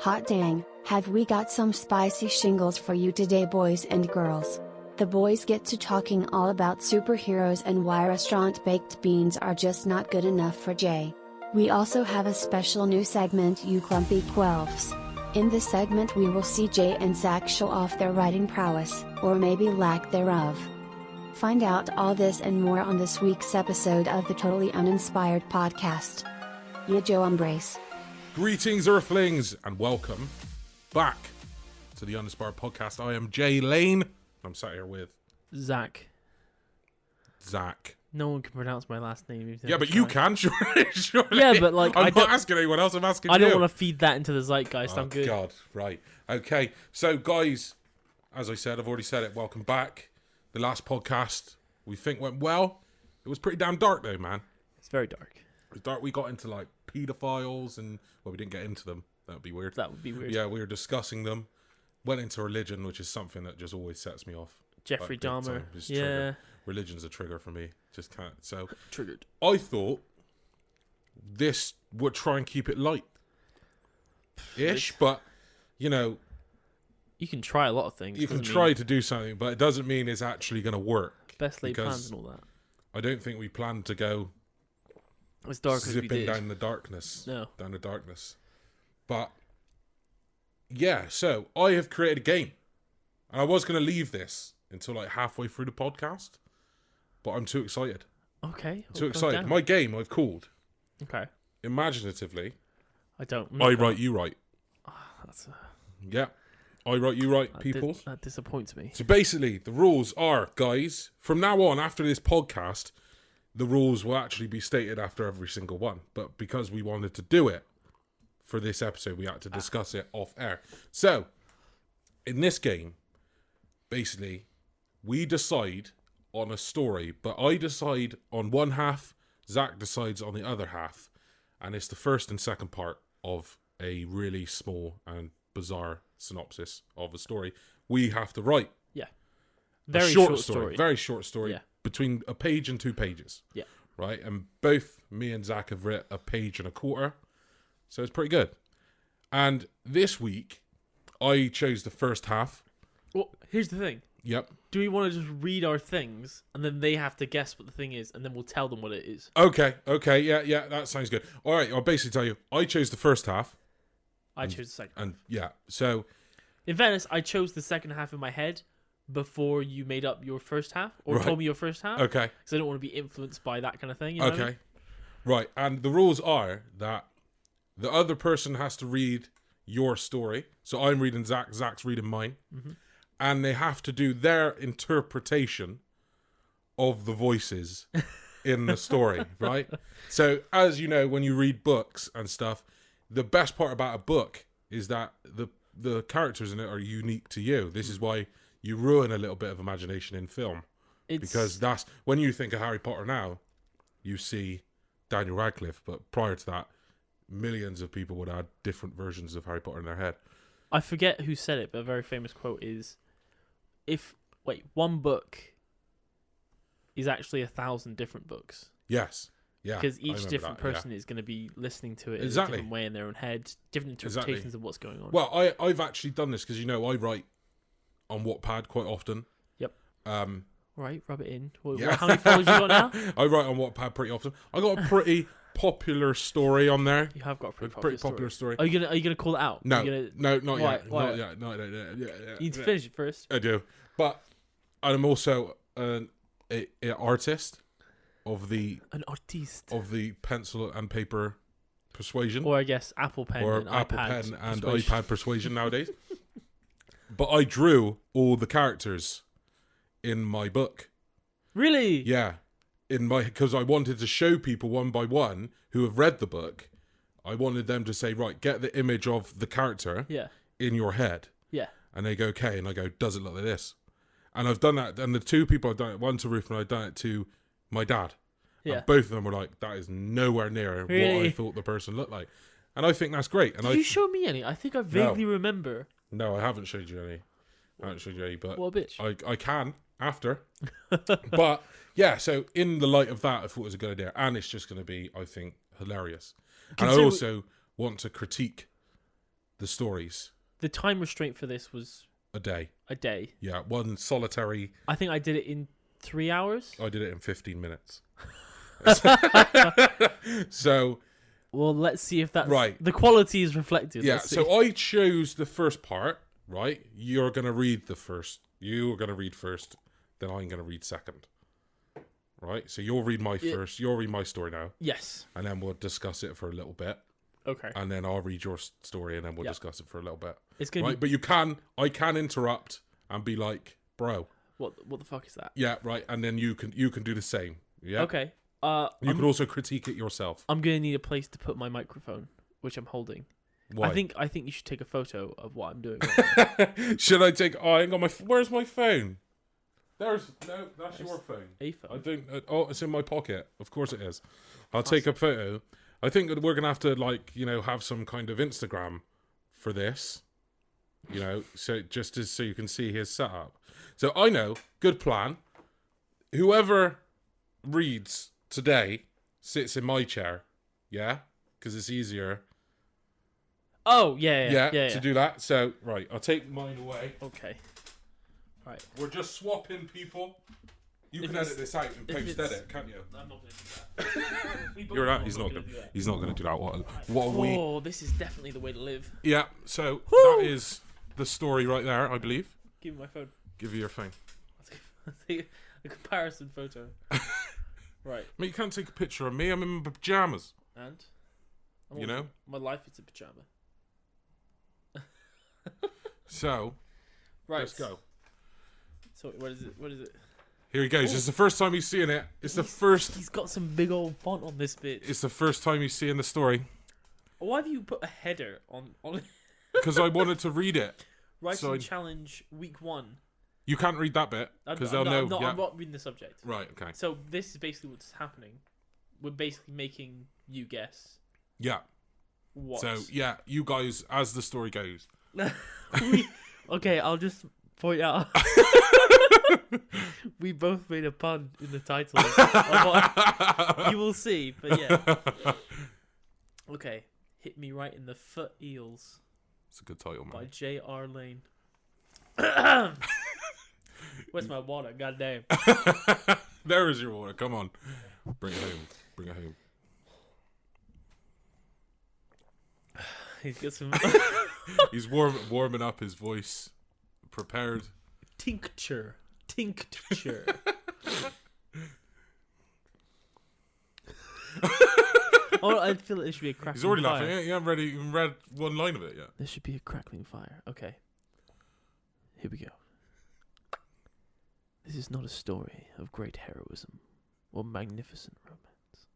Hot dang, have we got some spicy shingles for you today, boys and girls. The boys get to talking all about superheroes and why restaurant baked beans are just not good enough for Jay. We also have a special new segment, You Clumpy Quelfs. In this segment we will see Jay and Zach show off their writing prowess, or maybe lack thereof. Find out all this and more on this week's episode of the Totally Uninspired podcast. Ye Joe Embrace. Greetings, Earthlings, and welcome back to the Uninspired podcast. I am Jay Lane. I'm sat here with Zach. No one can pronounce my last name. Yeah, but you can, surely. Yeah, but like, I'm not asking anyone else. I'm asking you. I don't want to feed that into the zeitgeist. I'm good. God, right. Okay, so guys, as I said, I've already said it. Welcome back. The last podcast we think went well. It was pretty damn dark though, man. It's very dark. It was dark. We got into like pedophiles and, well, we didn't get into them. That would be weird. That would be weird. Yeah, we were discussing them. Went into religion, which is something that just always sets me off. Jeffrey Dahmer. Yeah. Trigger. Religion's a trigger for me. Just can't. So triggered. I thought this would try and keep it light-ish, but you know, you can try a lot of things. You can try to do something, but it doesn't mean it's actually going to work. Best laid plans and all that. I don't think we planned to go as dark as we did. Zipping down the darkness. No. Down the darkness. But yeah, so I have created a game. And I was going to leave this until like halfway through the podcast, but I'm too excited. Okay. Too excited. My game I've called, okay, imaginatively, I write, you write. Yeah. I write, you write, people. That disappoints me. So basically, the rules are, guys, from now on, after this podcast, the rules will actually be stated after every single one. But because we wanted to do it for this episode, we had to discuss it off air. So, in this game, basically, we decide on a story, but I decide on one half, Zach decides on the other half, and it's the first and second part of a really small and bizarre synopsis of a story we have to write. Yeah. Very short story. Very short story. Yeah. Between a page and 2 pages. Yeah. Right? And both me and Zach have written a page and a quarter. So it's pretty good. And this week, I chose the first half. Well, here's the thing. Yep. Do we want to just read our things and then they have to guess what the thing is and then we'll tell them what it is? Okay. Yeah, that sounds good. All right, I'll basically tell you. I chose the first half. I chose the second half. And yeah, so in fairness, I chose the second half in my head before you made up your first half or told me your first half. Okay. Because I don't want to be influenced by that kind of thing. You know okay. What I mean? Right, and the rules are that the other person has to read your story. So I'm reading Zach's reading mine. Mm-hmm. And they have to do their interpretation of the voices in the story, right? So, as you know, when you read books and stuff, the best part about a book is that the characters in it are unique to you. This is why you ruin a little bit of imagination in film. Because that's when you think of Harry Potter now, you see Daniel Radcliffe, but prior to that, millions of people would add different versions of Harry Potter in their head. I forget who said it, but a very famous quote is, one book is actually 1,000 different books. Yes. Yeah. Because each different person is going to be listening to it in a different way in their own head, different interpretations of what's going on. Well, I've actually done this because, you know, I write on Wattpad quite often. Yep. Right, rub it in. Yeah. How many followers you got now? I write on Wattpad pretty often. I got a pretty popular story on there. You have got a pretty popular story. Are you gonna call it out? No, not yet. Why? Not yet. No. You need to finish it first. I do, but I'm also an artist of the pencil and paper persuasion, or I guess Apple Pen or and Apple iPad Pen and persuasion. iPad persuasion nowadays. But I drew all the characters in my book. Really? Yeah. Because I wanted to show people one by one who have read the book. I wanted them to say, right, get the image of the character in your head. Yeah. And they go, okay. And I go, does it look like this? And I've done that. And the 2 people I've done it, one to Ruth and I've done it to my dad. Yeah. And both of them were like, that is nowhere near what I thought the person looked like. And I think that's great. And Did you show me any? I think I vaguely remember. No, I haven't showed you any. But what a bitch. I can after. But yeah, so in the light of that, I thought it was a good idea. And it's just going to be, I think, hilarious. And I also want to critique the stories. The time restraint for this was A day. a day. Yeah, one solitary. I think I did it in 3 hours. I did it in 15 minutes. So, Well, let's see if that's right. The quality is reflected. Yeah, Let's see. so I chose the first part, right? You're going to read the first. You're going to read first, then I'm going to read second. Right? So you'll read my first. You'll read my story now. Yes. And then we'll discuss it for a little bit. Okay. And then I'll read your story and then we'll discuss it for a little bit. It's gonna right? be. But I can interrupt and be like, bro. What the fuck is that? Yeah, right. And then you can do the same. Yeah. Okay. You can also critique it yourself. I'm gonna need a place to put my microphone, which I'm holding. Why? I think you should take a photo of what I'm doing. Should I take? Oh, I ain't got my. Where's my phone? That's your phone. A phone. I think. It's in my pocket. Of course it is. I'll take a photo. I think that we're gonna have to have some kind of Instagram for this. So so you can see his setup. So I know, good plan. Whoever reads today sits in my chair. Yeah, because it's easier. Oh yeah. To do that. So right, I'll take mine away. Okay. Right. We're just swapping people. You If can edit this out and post edit, can't you? I'm not gonna do that. You're right. He's not gonna. He's not gonna do that. What are we? Oh, this is definitely the way to live. Yeah. So that is the story right there, I believe. Give me my phone. Give you your phone. I'll take a comparison photo. Right. Mate, you can't take a picture of me. I'm in my pajamas. And. My life is a pajama. So. Right. Let's go. So what is it? What is it? Here he goes. It's the first time he's seeing it. It's the first. He's got some big old font on this bit. It's the first time he's seeing the story. Why have you put a header on? Because I wanted to read it. Writing challenge week 1. You can't read that bit because they'll know. I'm not reading the subject. Right. Okay. So this is basically what's happening. We're basically making you guess. Yeah. What? So yeah, you guys, as the story goes. Okay, I'll just point out. We both made a pun in the title. You will see, but yeah. Okay, Hit Me Right in the Foot Eels. It's a good title, man. By J.R. Lane. Where's my water? Goddamn. There is your water. Come on. Bring it home. Bring it home. He's got some... He's warming up his voice. Prepared. Tincture. Oh, I feel it should be a crackling fire. He's already laughing. You haven't even read one line of it yet. There should be a crackling fire. Okay. Here we go. This is not a story of great heroism or magnificent romance.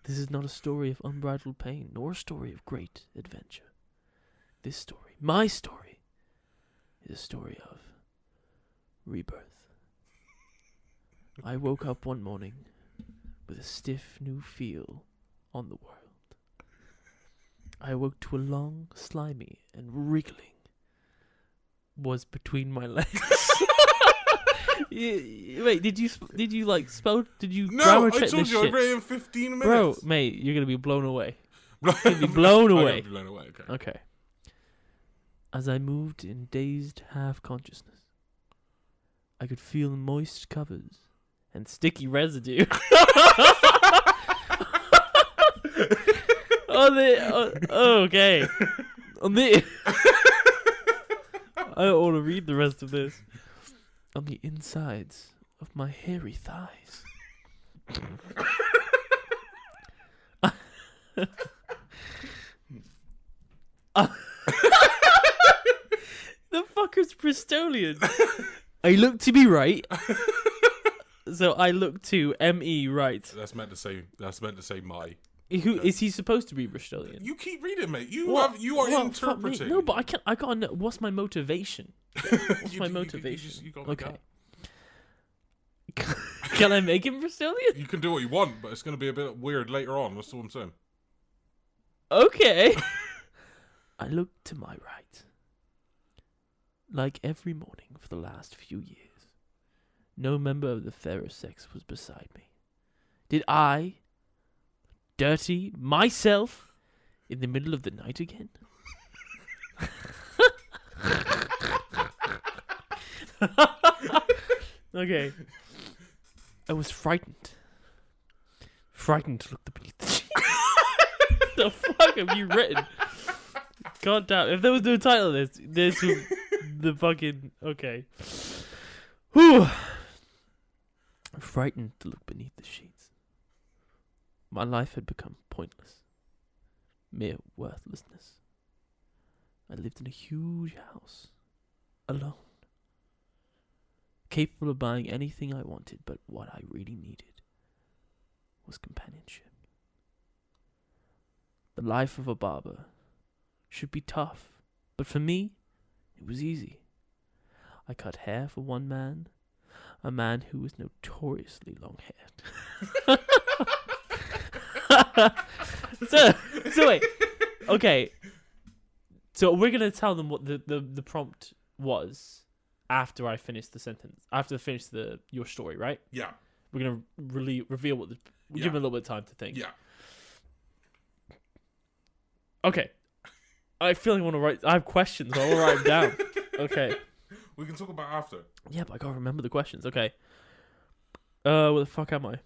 This is not a story of unbridled pain, nor a story of great adventure. This story, my story, is a story of rebirth. I woke up one morning with a stiff new feel on the world. I awoke to a long, slimy, and wriggling was between my legs. Wait, did you like spell? Did you No, I check told this you shit? I read it in 15 minutes. Bro, mate, you're gonna be blown away. You're gonna be blown away. I'm gonna be blown away. Okay. As I moved in dazed half-consciousness, I could feel moist covers and sticky residue. Okay. I don't want to read the rest of this. On the insides of my hairy thighs. The fucker's Bristolian. I look to be right. So I look to M.E. right. That's meant to say my. Who is he supposed to be Bristolian? You keep reading, mate. You are interpreting. No, but I gotta know what's my motivation. What's my motivation? You gotta okay. Can I make him Bristolian? You can do what you want, but it's going to be a bit weird later on. That's what I'm saying. Okay. I looked to my right. Like every morning for the last few years, no member of the fairer sex was beside me. Did I dirty myself in the middle of the night again? Okay. I was frightened. Frightened to look beneath the sheets. The fuck have you written? God damn. If there was no title of this would the fucking... Okay. Whew. Frightened to look beneath the sheets. My life had become pointless. Mere worthlessness. I lived in a huge house. Alone. Capable of buying anything I wanted, but what I really needed was companionship. The life of a barber should be tough, but for me, it was easy. I cut hair for one man, a man who was notoriously long-haired. So wait, okay. So we're gonna tell them what the prompt was after I finish the sentence. After I finish your story, right? Yeah. We're gonna reveal what give them a little bit of time to think. Yeah. Okay. I feel like I want to write. I have questions. So I'll write them down. Okay. We can talk about after. Yeah, but I gotta remember the questions. Okay. Where the fuck am I?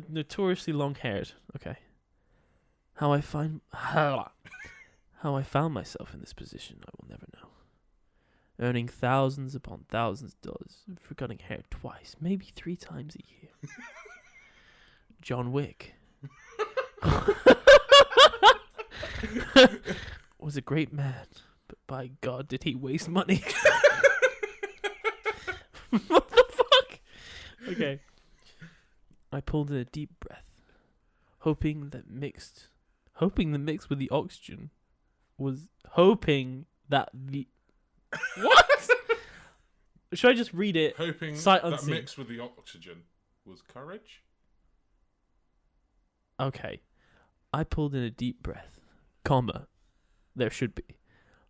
Notoriously long-haired. Okay. How I found myself in this position, I will never know. Earning thousands upon thousands of dollars for cutting hair twice, maybe 3 times a year. John Wick was a great man, but by God, did he waste money? What the fuck? Okay. I pulled in a deep breath, hoping the mix with the oxygen was what? Should I just read it? Hoping sight that unseen? mixed with the oxygen was courage. Okay. I pulled in a deep breath, comma, there should be,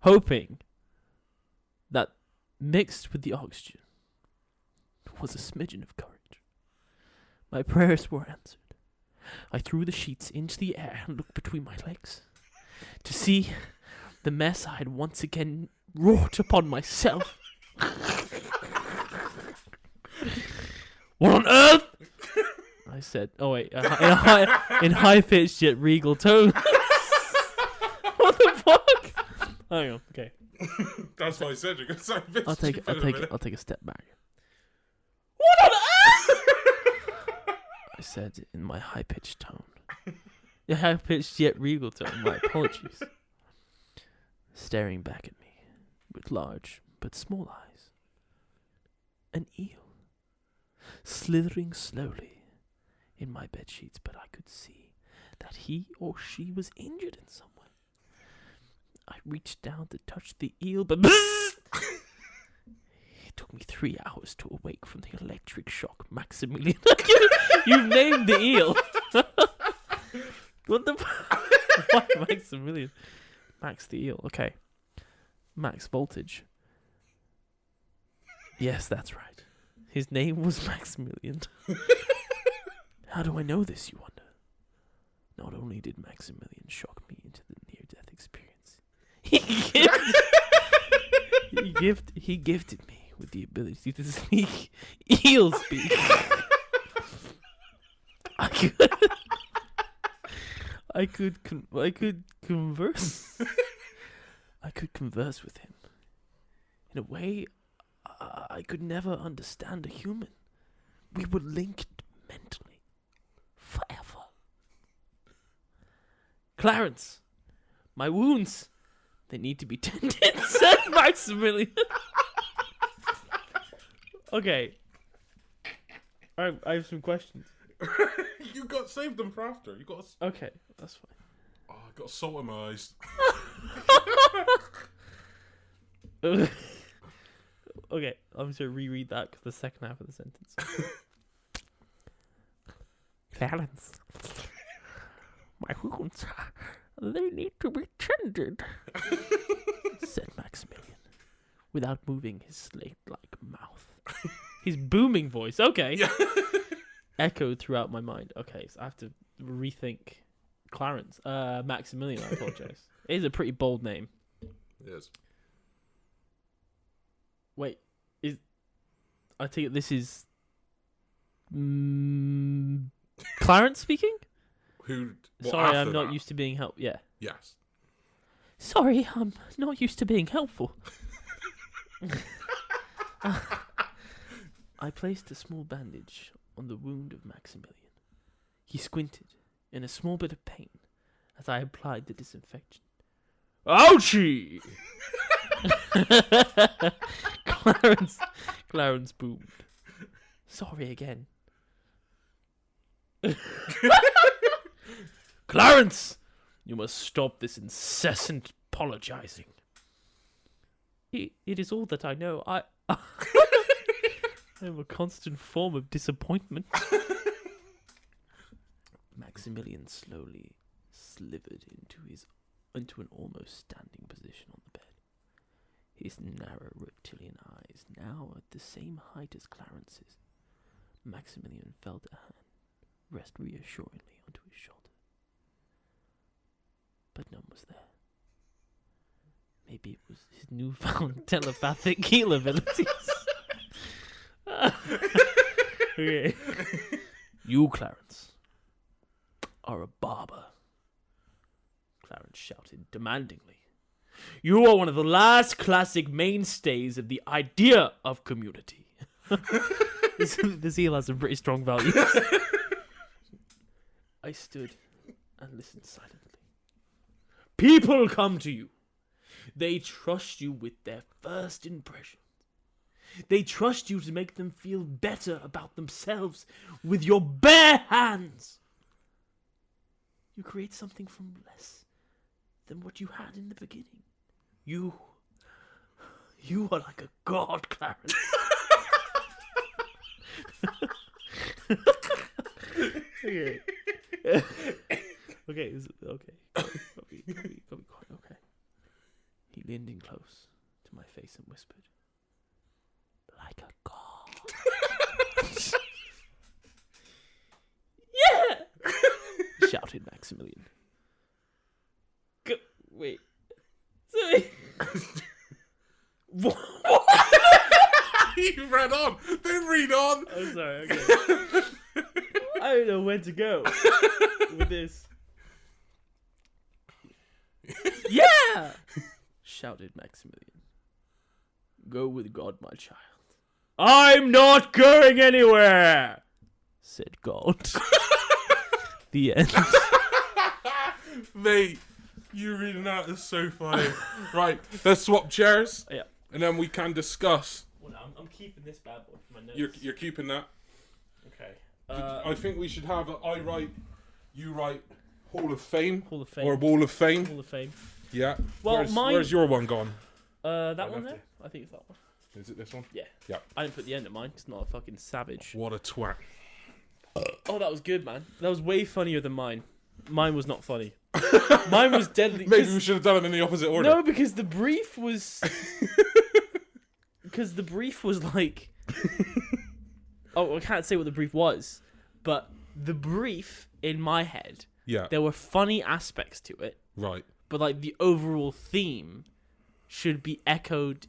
hoping that mixed with the oxygen was a smidgen of courage. My prayers were answered. I threw the sheets into the air and looked between my legs to see the mess I had once again wrought upon myself. What on earth? I said. Oh wait, in high-pitched yet regal tone. What the fuck? Hang on. Okay. That's why I said you're gonna sound a bit I'll take a step back. What on earth? I said in my high-pitched tone. High-pitched yet regal tone. My apologies. Staring back at me with large but small eyes. An eel. Slithering slowly in my bedsheets, but I could see that he or she was injured in some way. I reached down to touch the eel, but it took me 3 hours to awake from the electric shock. Maximilian. You've named the eel. What the fuck? Maximilian. Max the eel. Okay. Max voltage. Yes, that's right. His name was Maximilian. How do I know this, you wonder? Not only did Maximilian shock me into the near-death experience, he gifted me with the ability to speak eel speak. I could converse. I could converse with him in a way I could never understand a human. We were linked mentally forever. Clarence, my wounds, they need to be tended, said Maximilian. Okay. I have some questions. You got saved them for after. You got. Okay, that's fine. Oh, I got salt in my eyes. Okay, I'm just going to reread that because the second half of the sentence. Clarence, my wounds, they need to be tended, said Maximilian, without moving his slate-like mouth. His booming voice, okay, Yeah. echoed throughout my mind. Okay, so I have to rethink Clarence. Maximilian, I apologize. It is a pretty bold name. Yes. Wait, I think this is Clarence speaking? Sorry, I'm not used to being helped. Yeah. Yes. Sorry, I'm not used to being helpful. I placed a small bandage on the wound of Maximilian. He squinted in a small bit of pain as I applied the disinfection. Ouchie! Clarence boomed. Sorry again. Clarence! You must stop this incessant apologizing. It is all that I know. I am a constant form of disappointment. Maximilian slowly slithered into an almost standing position on the bed. His narrow reptilian eyes now at the same height as Clarence's. Maximilian felt a hand rest reassuringly onto his shoulder. But none was there. Maybe it was his newfound telepathic heal abilities. Okay. You, Clarence, are a barber. Clarence shouted demandingly. You are one of the last classic mainstays of the idea of community. This heel has some pretty strong values. I stood and listened silently. People come to you. They trust you with their first impressions. They trust you to make them feel better about themselves with your bare hands. You create something from less than what you had in the beginning. You are like a god, Clarence. Okay. Okay. Got me quiet. Okay. He leaned in close to my face and whispered, "Like a god." Yeah! Shouted Maximilian. Wait. Sorry. What? You ran on. Then read on. I'm sorry. Okay. I don't know where to go with this. Yeah! Shouted Maximilian. Go with God, my child. I'm not going anywhere, said God. The end. Mate, you reading that is so funny. Right, let's swap chairs. Yeah. And then we can discuss. Well, I'm keeping this bad boy for my notes. You're keeping that. Okay. I think we should have I write, you write Hall of Fame. Hall of Fame. Or Wall of Fame. Hall of Fame. Yeah. Well, where's your one gone? That one there? I think it's that one. Is it this one? Yeah. Yeah. I didn't put the end of mine. It's not a fucking savage. What a twat. Oh, that was good, man. That was way funnier than mine. Mine was not funny. Mine was deadly. Maybe we should have done them in the opposite order. No, because the brief was... because the brief was like... Oh, I can't say what the brief was. But the brief, in my head, yeah, there were funny aspects to it. Right. But like the overall theme should be echoed...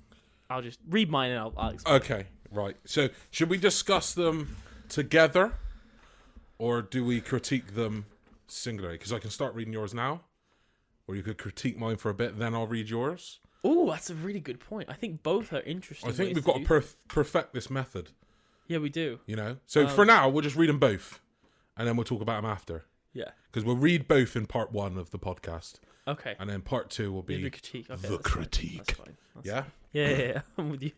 I'll just read mine and I'll explain. Okay, right. So, should we discuss them together? Or do we critique them singularly? Because I can start reading yours now. Or you could critique mine for a bit, then I'll read yours. Oh, that's a really good point. I think both are interesting. I think we've got to perfect this method. Yeah, we do. You know? So for now, we'll just read them both. And then we'll talk about them after. Yeah. Because we'll read both in part 1 of the podcast. Okay. And then part 2 will be the critique. Okay, the critique. That's fine. Yeah? Yeah. I'm with you.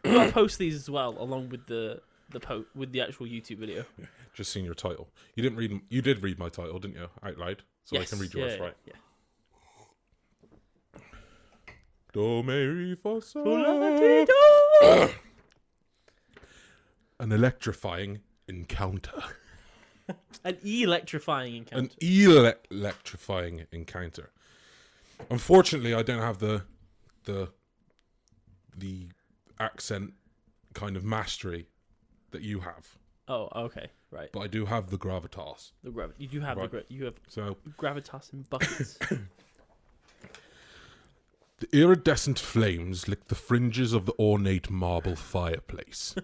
I'll post these as well, along with the actual YouTube video. Just seen your title. You didn't read. You did read my title, didn't you? Out loud, so yes. I can read yours, right? Yeah. Do me re fa sol. An electrifying encounter. An electrifying encounter. An electrifying encounter. Unfortunately, I don't have the accent kind of mastery that you have. Oh, okay, right. But I do have the gravitas. You do have right. you have So gravitas in buckets. The iridescent flames licked the fringes of the ornate marble fireplace.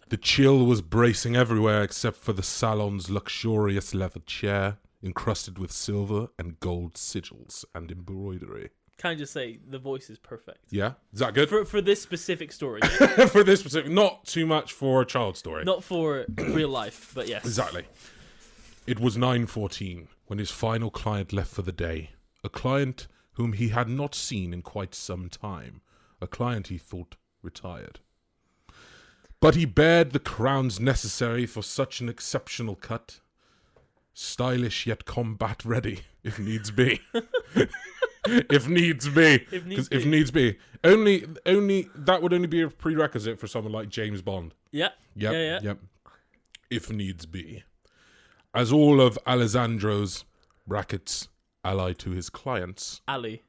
The chill was bracing everywhere except for the salon's luxurious leather chair, encrusted with silver and gold sigils and embroidery. Can I just say, the voice is perfect. Yeah? Is that good? For this specific story. For this specific... Not too much for a child story. Not for real life, but yes. Exactly. It was 9:14 when his final client left for the day. A client whom he had not seen in quite some time. A client he thought retired. But he bared the crowns necessary for such an exceptional cut. Stylish yet combat ready, if needs be. If needs be. If needs be. Only that would only be a prerequisite for someone like James Bond. Yeah. Yep. If needs be. As all of Alessandro's brackets ally to his clients. Ali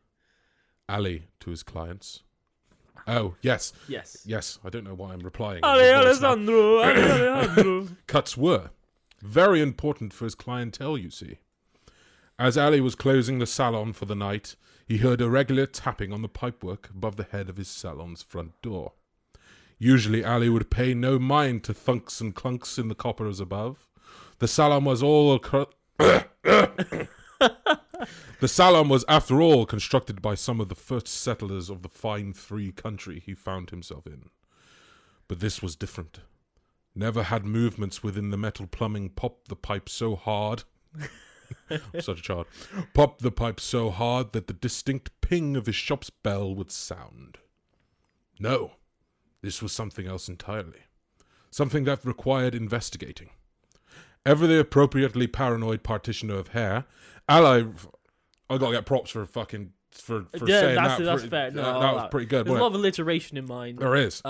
To his clients. Oh, yes. Yes. I don't know why I'm replying. Alessandro. Cuts were very important for his clientele, you see. As Ali was closing the salon for the night, he heard a regular tapping on the pipework above the head of his salon's front door. Usually Ali would pay no mind to thunks and clunks in the coppers above. The salon was The salon was, after all, constructed by some of the first settlers of the fine free country he found himself in. But this was different. Never had movements within the metal plumbing popped the pipe so hard. Such a child. Popped the pipe so hard that the distinct ping of his shop's bell would sound. No, this was something else entirely. Something that required investigating. Ever the appropriately paranoid partitioner of hair, I gotta get props for saying that. That's fair. No, that was pretty good. There's a lot of alliteration in mine. There is.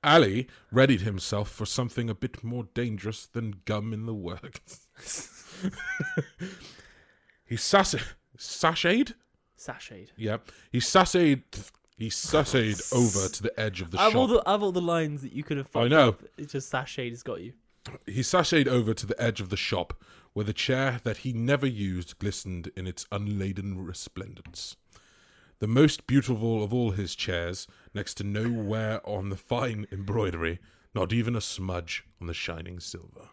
Ali readied himself for something a bit more dangerous than gum in the works. He sashayed? Sashayed. Yeah. He sashayed over to the edge of the shop. I have all the lines that you could have fucked I know. up. It's just sashayed has got you. He sashayed over to the edge of the shop, where the chair that he never used glistened in its unladen resplendence. The most beautiful of all his chairs, next to no wear on the fine embroidery, not even a smudge on the shining silver.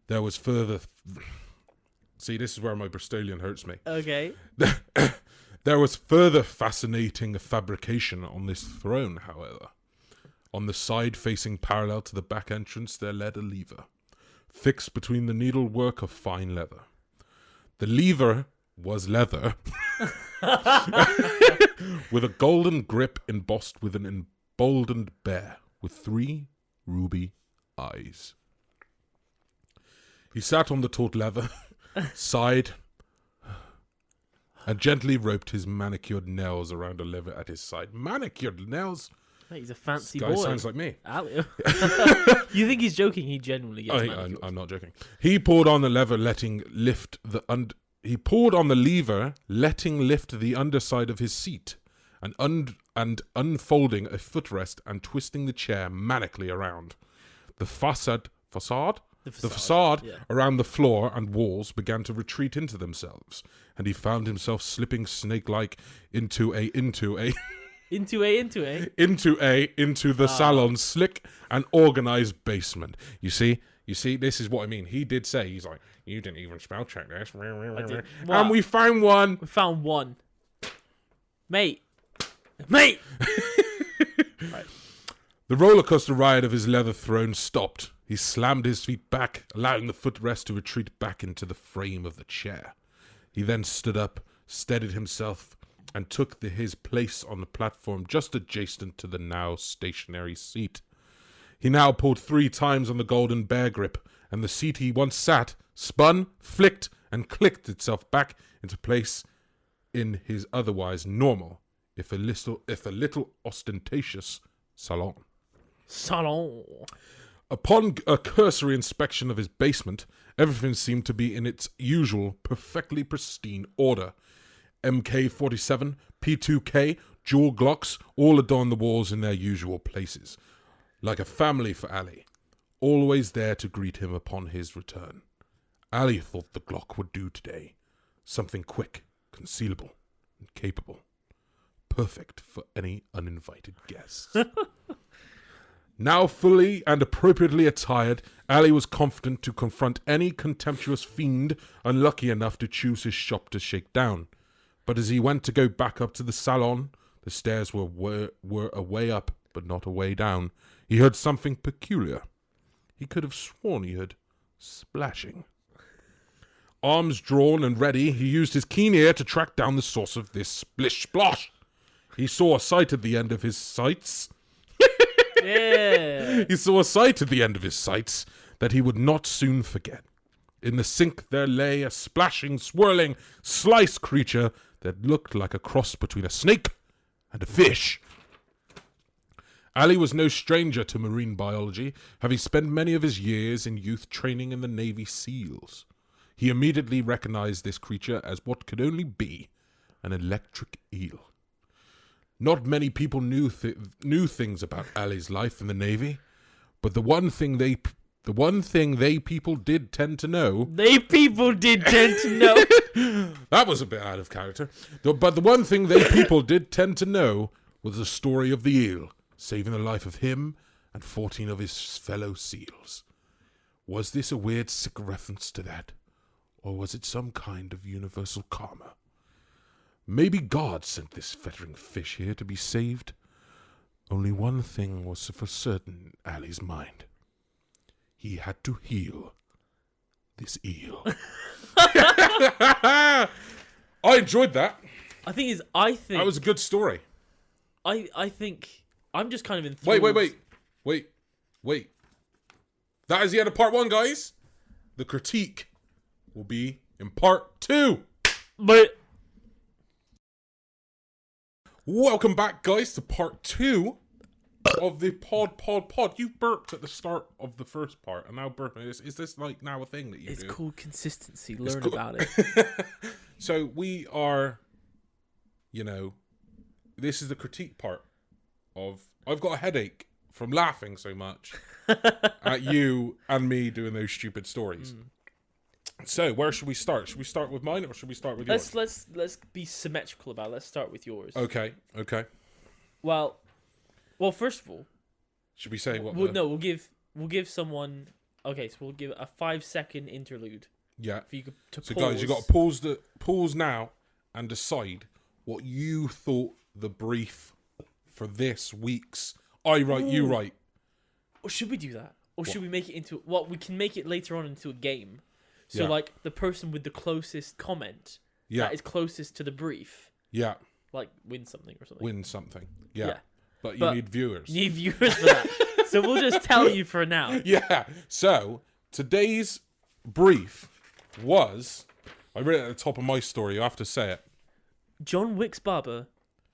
There was further... See, this is where my Bristolian hurts me. Okay. There was further fascinating fabrication on this throne, however. On the side facing parallel to the back entrance there led a lever, fixed between the needlework of fine leather. The lever was leather, with a golden grip embossed with an emboldened bear with 3 ruby eyes. He sat on the taut leather, sighed, and gently roped his manicured nails around a lever at his side. Manicured nails? Mate, he's a fancy This guy boy. sounds like me. You think he's joking? He genuinely gets I'm not joking. He poured on the lever, letting lift the underside of his seat, and unfolding a footrest and twisting the chair manically around. The facade around the floor and walls began to retreat into themselves, and he found himself slipping snake-like into the salon's slick and organized basement. You see, this is what I mean. He did say, he's like, you didn't even spell check this. And we found one. We found one. Mate. Right. The roller coaster ride of his leather throne stopped. He slammed his feet back, allowing the footrest to retreat back into the frame of the chair. He then stood up, steadied himself, and took his place on the platform just adjacent to the now stationary seat. He now pulled 3 times on the golden bear grip, and the seat he once sat spun, flicked, and clicked itself back into place in his otherwise normal, if a little ostentatious salon. Upon a cursory inspection of his basement, everything seemed to be in its usual, perfectly pristine order. MK-47, P2K, jewel Glocks all adorned the walls in their usual places. Like a family for Ali, always there to greet him upon his return. Ali thought the Glock would do today. Something quick, concealable, and capable. Perfect for any uninvited guests. Now fully and appropriately attired, Ali was confident to confront any contemptuous fiend unlucky enough to choose his shop to shake down. But as he went to go back up to the salon, the stairs were a way up, but not a way down. He heard something peculiar. He could have sworn he heard splashing. Arms drawn and ready, he used his keen ear to track down the source of this splish-splosh. He saw a sight at the end of his sights. Yeah. He saw a sight at the end of his sights that he would not soon forget. In the sink there lay a splashing, swirling, sliced creature that looked like a cross between a snake and a fish. Ali was no stranger to marine biology, having spent many of his years in youth training in the Navy SEALs. He immediately recognized this creature as what could only be an electric eel. Not many people knew things about Ali's life in the Navy, but the one thing they people did tend to know. That was a bit out of character. But the one thing they people did tend to know was the story of the eel, saving the life of him and 14 of his fellow SEALs. Was this a weird, sick reference to that? Or was it some kind of universal karma? Maybe God sent this fettering fish here to be saved. Only one thing was for certain in Ali's mind. He had to heal this eel. I enjoyed that. I think that was a good story. I think I'm just kind of enthralled. Wait. That is the end of part 1, guys. The critique will be in part 2. But welcome back, guys, to part 2 of the pod. You burped at the start of the first part, and now burping. Is this like now a thing that you do? It's called consistency. Learn about it. So we are, this is the critique part of. I've got a headache from laughing so much at you and me doing those stupid stories. So where should we start? Should we start with mine or should we start with yours? Let's be symmetrical about it. Let's start with yours. Okay. Well, first of all, should we say what? We'll give someone. Okay, so we'll give a 5-second interlude. Yeah. For you to so pause. Guys, you got to pause now and decide what you thought the brief for this week's I write, you write. Or should we do that? Or should we make it into we can make it later on into a game. So like the person with the closest comment that is closest to the brief. Yeah. Like win something or something. Yeah. But you need viewers. You need viewers for that. So we'll just tell you for now. Yeah. So today's brief was, I read it at the top of my story, you have to say it. John Wick's barber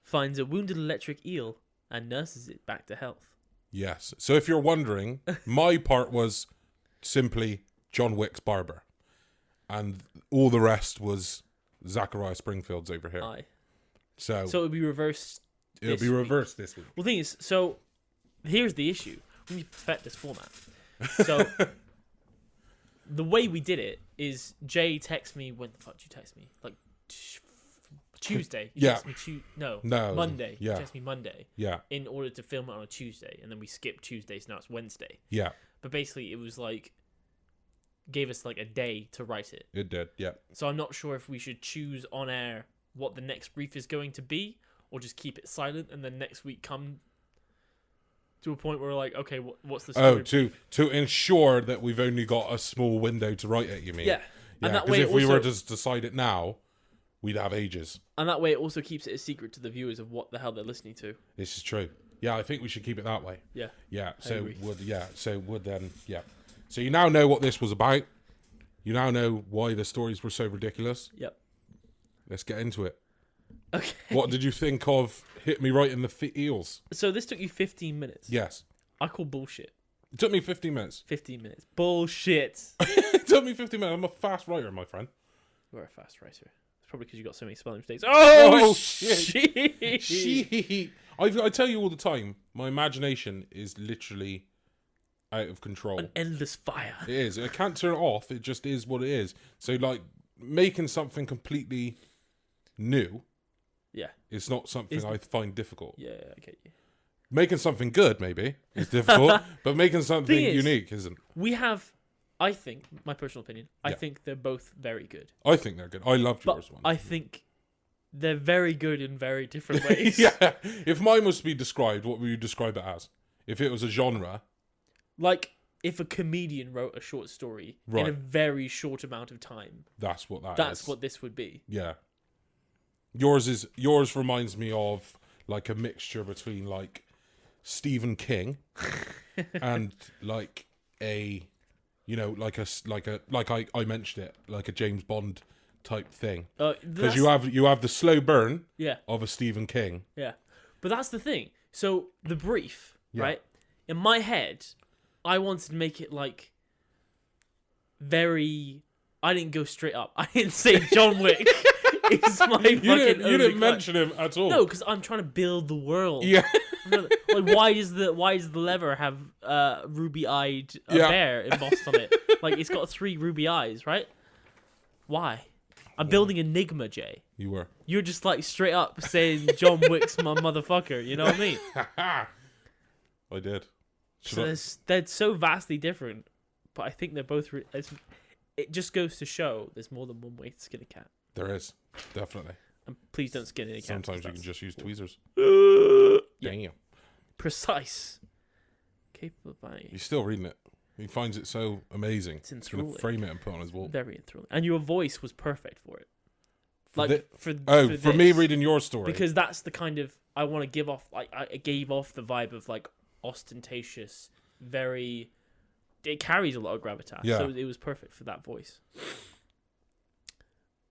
finds a wounded electric eel and nurses it back to health. Yes. So if you're wondering, my part was simply John Wick's barber. And all the rest was Zachariah Springfield's over here. Aye. So it'll be reversed. It'll be reversed this week. Well, the thing is, so here's the issue. We need to perfect this format. So the way we did it is Jay texts me. When the fuck did you text me? Like Tuesday. You text me no, Monday. Yeah. You text me Monday. Yeah. In order to film it on a Tuesday, and then we skipped Tuesday, so now it's Wednesday. Yeah. But basically, it was like gave us like a day to write it. It did. Yeah. So I'm not sure if we should choose on air what the next brief is going to be, or just keep it silent and then next week come to a point where we're like, okay, what's the story? Oh, to ensure that we've only got a small window to write it, you mean? Yeah. And that way, if we were to decide it now, we'd have ages. And that way it also keeps it a secret to the viewers of what the hell they're listening to. This is true. Yeah, I think we should keep it that way. Yeah. Yeah. So So you now know what this was about. You now know why the stories were so ridiculous. Yep. Let's get into it. Okay. What did you think of Hit Me Right in the Eels? So this took you 15 minutes. Yes. I call bullshit. It took me 15 minutes. 15 minutes. Bullshit. It took me 15 minutes. I'm a fast writer, my friend. You are a fast writer. It's probably because you got so many spelling mistakes. Oh shit. Shit. I tell you all the time, my imagination is literally out of control. An endless fire. It is. I can't turn it off. It just is what it is. So, like, making something completely new Yeah. It's not something I find difficult. Yeah, I get you. Making something good, maybe, is difficult, but making something unique isn't. We have, I think, my personal opinion, I Yeah. think they're both very good. I think they're good. I loved yours one. I think they're very good in very different ways. Yeah. If mine was to be described, what would you describe it as? If it was a genre. Like, if a comedian wrote a short story in a very short amount of time. That's what That's what this would be. Yeah. Yours reminds me of like a mixture between like Stephen King and like a, you know, like I mentioned it, like a James Bond type thing. Because you have the slow burn of a Stephen King. Yeah. But that's the thing. So the brief, right? In my head, I wanted to make it like very. I didn't go straight up. I didn't say John Wick is my fucking. You didn't mention him at all. No, because I'm trying to build the world. Yeah. Like, why does the lever have ruby-eyed bear embossed on it? Like, it's got 3 ruby eyes, right? Why? I'm building Enigma, Jay. You were. You're just like straight up saying John Wick's my motherfucker. You know what I mean? I did. They're so vastly different, but I think they're both. It just goes to show there's more than one way to skin a cat. There is, definitely. And please don't skin any cat. Sometimes you can just use tweezers. Damn. Precise. Capable of buying. He's still reading it. He finds it so amazing. It's enthralling. He's gonna frame it and put it on his wall. Very enthralling. And your voice was perfect for it. For me reading your story. Because that's the kind of I want to give off. Like I gave off the vibe of like ostentatious, very. It carries a lot of gravitas. Yeah. So it was perfect for that voice.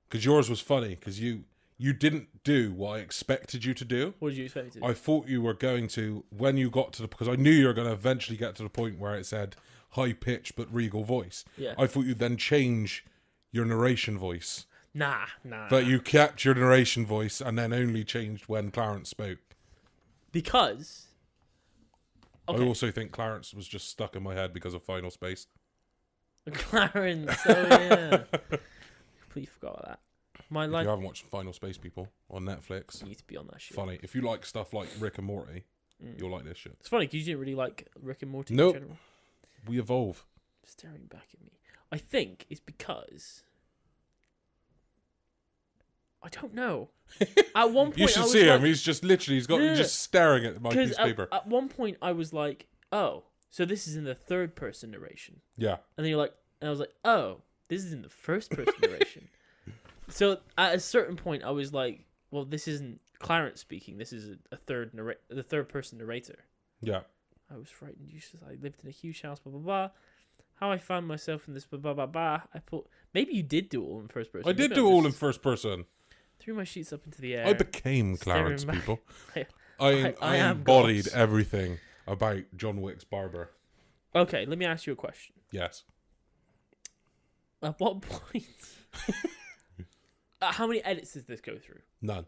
Because yours was funny. Because you didn't do what I expected you to do. What did you expect me to do? I thought you were going to, when you got to because I knew you were going to eventually get to the point where it said high pitch but regal voice. Yeah. I thought you'd then change your narration voice. Nah. But you kept your narration voice and then only changed when Clarence spoke. Because. Okay. I also think Clarence was just stuck in my head because of Final Space. Clarence, oh yeah. Completely forgot about that. My If life. you haven't watched Final Space, people, on Netflix, You need to be on that shit. funny. If you like stuff like Rick and Morty, you'll like this shit. It's funny because you didn't really like Rick and Morty Nope. in general. We evolve. Staring back at me. I think it's because. I don't know. At one point, You should I was see like, him. He's just literally, he's just staring at my piece of paper. At one point, I was like, oh, so this is in the third person narration. Yeah. And then you're like, and I was like, oh, this is in the first person narration. So at a certain point, I was like, well, this isn't Clarence speaking. This is the third person narrator. Yeah. I was frightened. I lived in a huge house, blah, blah, blah. How I found myself in this, blah, blah, blah, blah. I thought, maybe you did do it all in first person. I did do it all in first person. Threw my sheets up into the air. I became staring Clarence, back. people. I I am embodied God. everything about John Wick's barber. Okay, let me ask you a question. Yes. At what point? How many edits does this go through? None.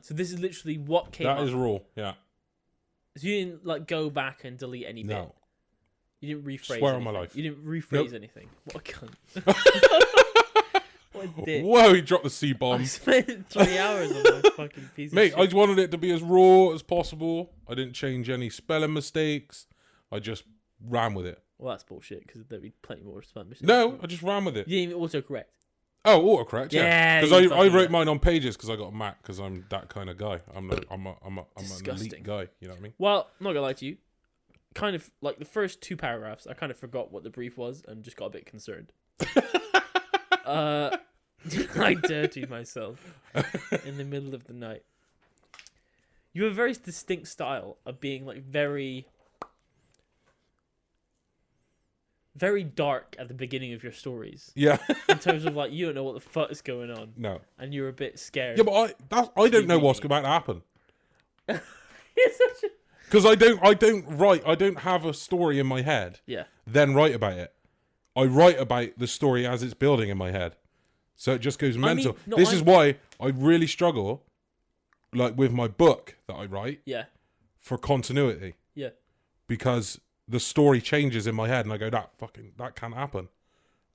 So this is literally what came That up. is raw. Yeah. So you didn't like go back and delete any bit. No. You didn't rephrase. Swear anything. on my life. You didn't rephrase Nope. anything. What a cunt. What a dick. Whoa, he dropped the I C-bomb. spent 3 hours on that fucking piece Mate, of I shit. just wanted it to be as raw as possible. I didn't change any spelling mistakes. I just ran with it. Well, that's bullshit because there'd be plenty more spam mistakes. No, I just ran with it. You didn't even autocorrect. Oh, autocorrect, yeah. Yeah, Because you I fucking wrote did. mine on pages because I got a Mac because I'm that kind of guy. I'm an Disgusting. elite guy. You know what I mean? Well, I'm not gonna lie to you. Kind of like the first 2 paragraphs, I kind of forgot what the brief was and just got a bit concerned. I dirtied myself in the middle of the night. You have a very distinct style of being like very, very dark at the beginning of your stories. Yeah. In terms of like you don't know what the fuck is going on, No. and you're a bit scared. Yeah, but I don't know what's about to happen. It's such a... Because I don't have a story in my head, Yeah. then write about it. I write about the story as it's building in my head. So it just goes mental. This is why I really struggle, like with my book that I write, Yeah. for continuity. Yeah. Because the story changes in my head and I go, that can't happen.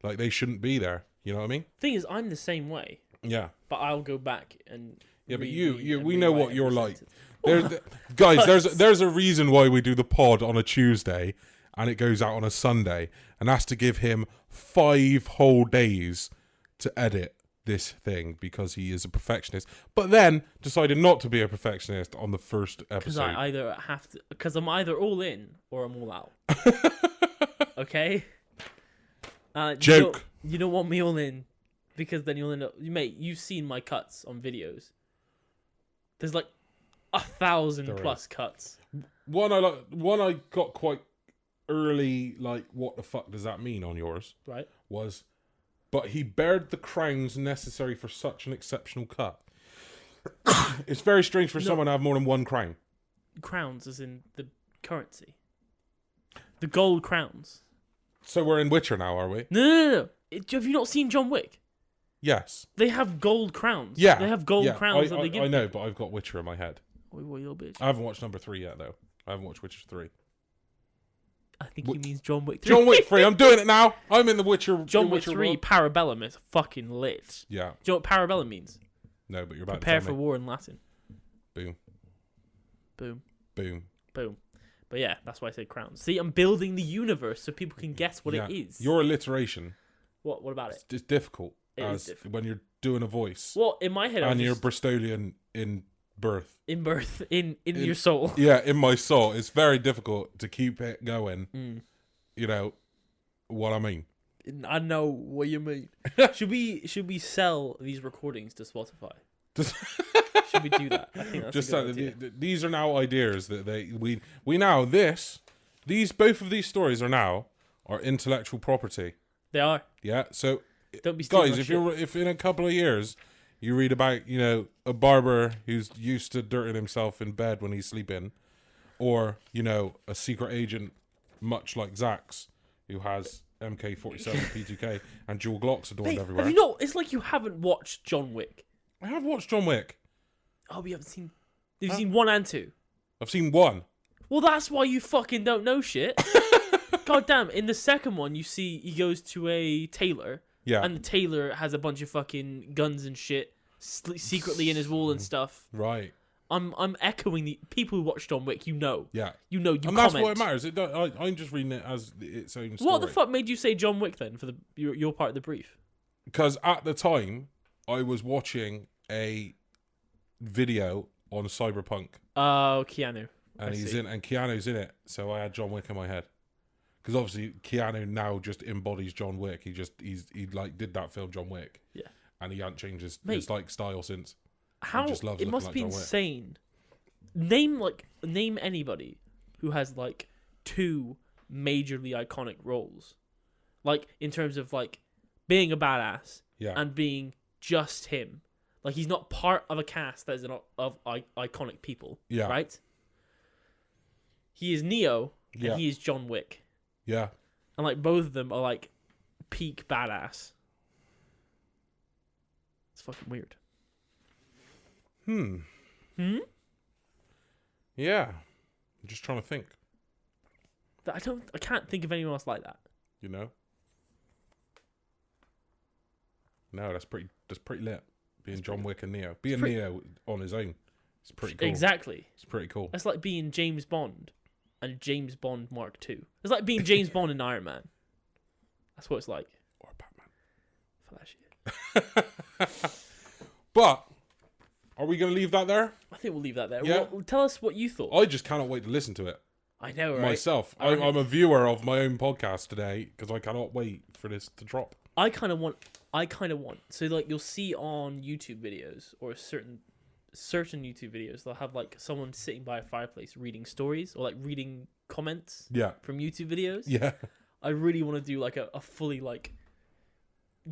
Like they shouldn't be there. You know what I mean? Thing is, I'm the same way, Yeah. but I'll go back and Yeah, but reread and we know rewrite what you're every like. sentence. Guys, there's a reason why we do the pod on a Tuesday and it goes out on a Sunday, and that's to give him 5 whole days to edit this thing because he is a perfectionist. But then decided not to be a perfectionist on the first episode. Because I either have to, because I'm either all in or I'm all out. Okay. Joke. You don't want me all in, because then you'll end up, mate. You've seen my cuts on videos. There's like 1,000 plus cuts. One I got quite early, like, what the fuck does that mean on yours? Right. Was, but he bared the crowns necessary for such an exceptional cut. It's very strange for someone to have more than one crown. Crowns as in the currency. The gold crowns. So we're in Witcher now, are we? No. Have you not seen John Wick? Yes. They have gold crowns. Yeah. They have gold crowns that they give. I know, but I've got Witcher in my head. Oi, little bitch. I haven't watched number 3 yet, though. I haven't watched Witcher 3. I think he means John Wick 3. John Wick 3, I'm doing it now. I'm in the Witcher. John Wick Witcher 3, world. Parabellum is fucking lit. Yeah. Do you know what Parabellum means? No, but you're about Prepare to for tell me. war in Latin. Boom. Boom. Boom. Boom. But yeah, that's why I said crowns. See, I'm building the universe so people can guess what it is. Your alliteration. What about it? It's difficult. It is difficult. When you're doing a voice. Well, in my head, And you're Bristolian in birth. in birth, in your soul. Yeah, in my soul. It's very difficult to keep it going. Mm. You know what I mean? I know what you mean. Should we sell these recordings to Spotify? Should we do that? I think that's Just a good idea. these are now ideas that we now both of these stories are intellectual property. They are. Yeah. So Don't be stealing guys, our if in a couple of years you read about a barber who's used to dirting himself in bed when he's sleeping, or a secret agent much like Zach's who has MK47 P2K and dual Glocks adorned Mate, everywhere. have you not? It's like you haven't watched John Wick. I have watched John Wick. Oh, we haven't seen. You've seen 1 and 2. I've seen 1. Well, that's why you fucking don't know shit. God damn! In the second one, you see he goes to a tailor. Yeah. And the tailor has a bunch of fucking guns and shit secretly in his wall and stuff. Right. I'm echoing the people who watch John Wick. You know. Yeah. You And comment. that's what matters. I'm just reading it as its own story. What the fuck made you say John Wick then for your part of the brief? Because at the time, I was watching a video on Cyberpunk. Oh, Keanu. And Keanu's in it, so I had John Wick in my head. Because obviously Keanu now just embodies John Wick. He did that film John Wick. Yeah. And he hasn't changed his style since. How just loves it looking must like be John Wick. insane. Name anybody who has 2 majorly iconic roles, in terms of being a badass and being just him. He's not part of a cast that is of iconic people. Yeah. Right. He is Neo Yeah. and he is John Wick, Yeah. and both of them are peak badass. It's fucking weird. Yeah. I'm just trying to think. I can't think of anyone else like that. No, that's pretty lit. Being John Wick and Neo. Being Neo on his own. It's pretty cool. Exactly. It's pretty cool. That's like being James Bond and James Bond Mark II. It's like being James Bond and Iron Man. That's what it's like. Or Batman. For that shit. But are we going to leave that there? I think we'll leave that there. Yeah. Tell us what you thought. I just cannot wait to listen to it. I know, right? Myself. I'm a viewer of my own podcast today because I cannot wait for this to drop. I kind of want. So you'll see on YouTube videos or certain YouTube videos, they'll have someone sitting by a fireplace reading stories or reading comments. Yeah. From YouTube videos. Yeah. I really want to do a fully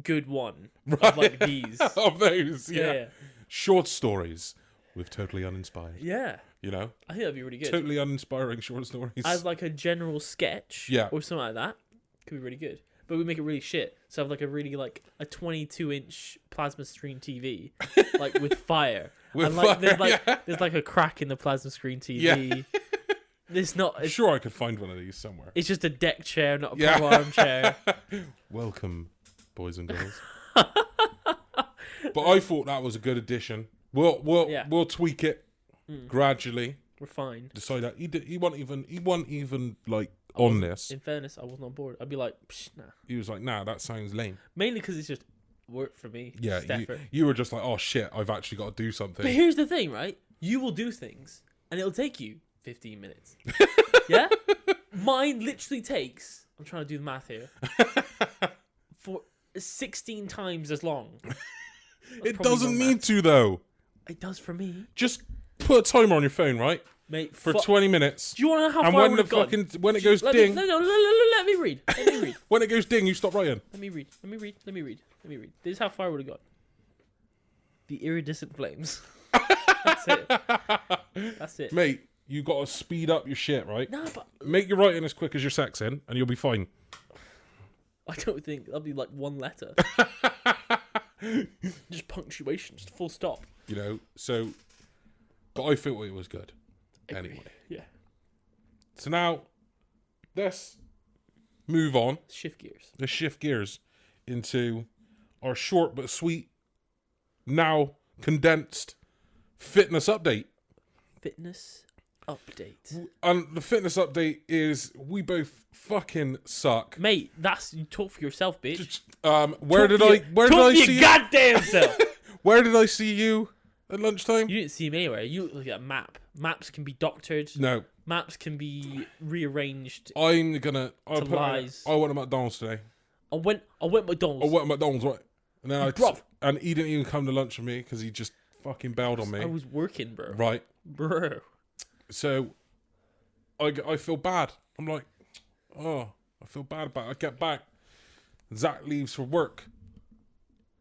good one Right. of these. Of those. Yeah. Short stories with totally uninspired. Yeah. You know? I think that'd be really good. Totally uninspiring short stories. As a general sketch. Yeah. Or something like that. Could be really good. But we make it really shit. So have a really a 22-inch plasma screen TV, with fire. With and fire, there's a crack in the plasma screen TV. Yeah. It's sure I could find one of these somewhere. It's just a deck chair, not a proper armchair. Welcome, boys and girls. But I thought that was a good addition. We'll tweak it gradually. We're fine. Decide that he wasn't even like on this. In fairness, I wasn't on board. I'd be like, nah. He was like, nah, that sounds lame. Mainly because it's just work for me. Yeah, you were just like, oh shit, I've actually got to do something. But here's the thing, right? You will do things, and it'll take you 15 minutes. Yeah? Mine literally takes, I'm trying to do the math here, for 16 times as long. It doesn't need to, though. It does for me. Just put a timer on your phone, right? Mate, for 20 minutes. Do you want to know how far I would have gone? When it goes ding... Let me read. When it goes ding, you stop writing. Let me read. This is how far I would have gone. The iridescent flames. That's it. Mate, you got to speed up your shit, right? No, but... Make your writing as quick as your sexing, and you'll be fine. I don't think that'll be like one letter. Just punctuation, just full stop. You know, so... But I feel it was good. Anyway. Yeah. So now, let's move on. Shift gears. Let's shift gears into our short but sweet, now condensed fitness update. Fitness update. And the fitness update is we both fucking suck. Mate, you talk for yourself, bitch. Where did I see you? Goddamn self. Where did I see you at lunchtime? You didn't see me anywhere. You look at a map. Maps can be doctored. No. Maps can be rearranged. I went to McDonald's today. I went McDonald's. Right? And then and he didn't even come to lunch with me because he just fucking bailed on me. I was working, bro. Right. Bro. So I feel bad. I'm like, oh, I feel bad about it. I get back. Zach leaves for work.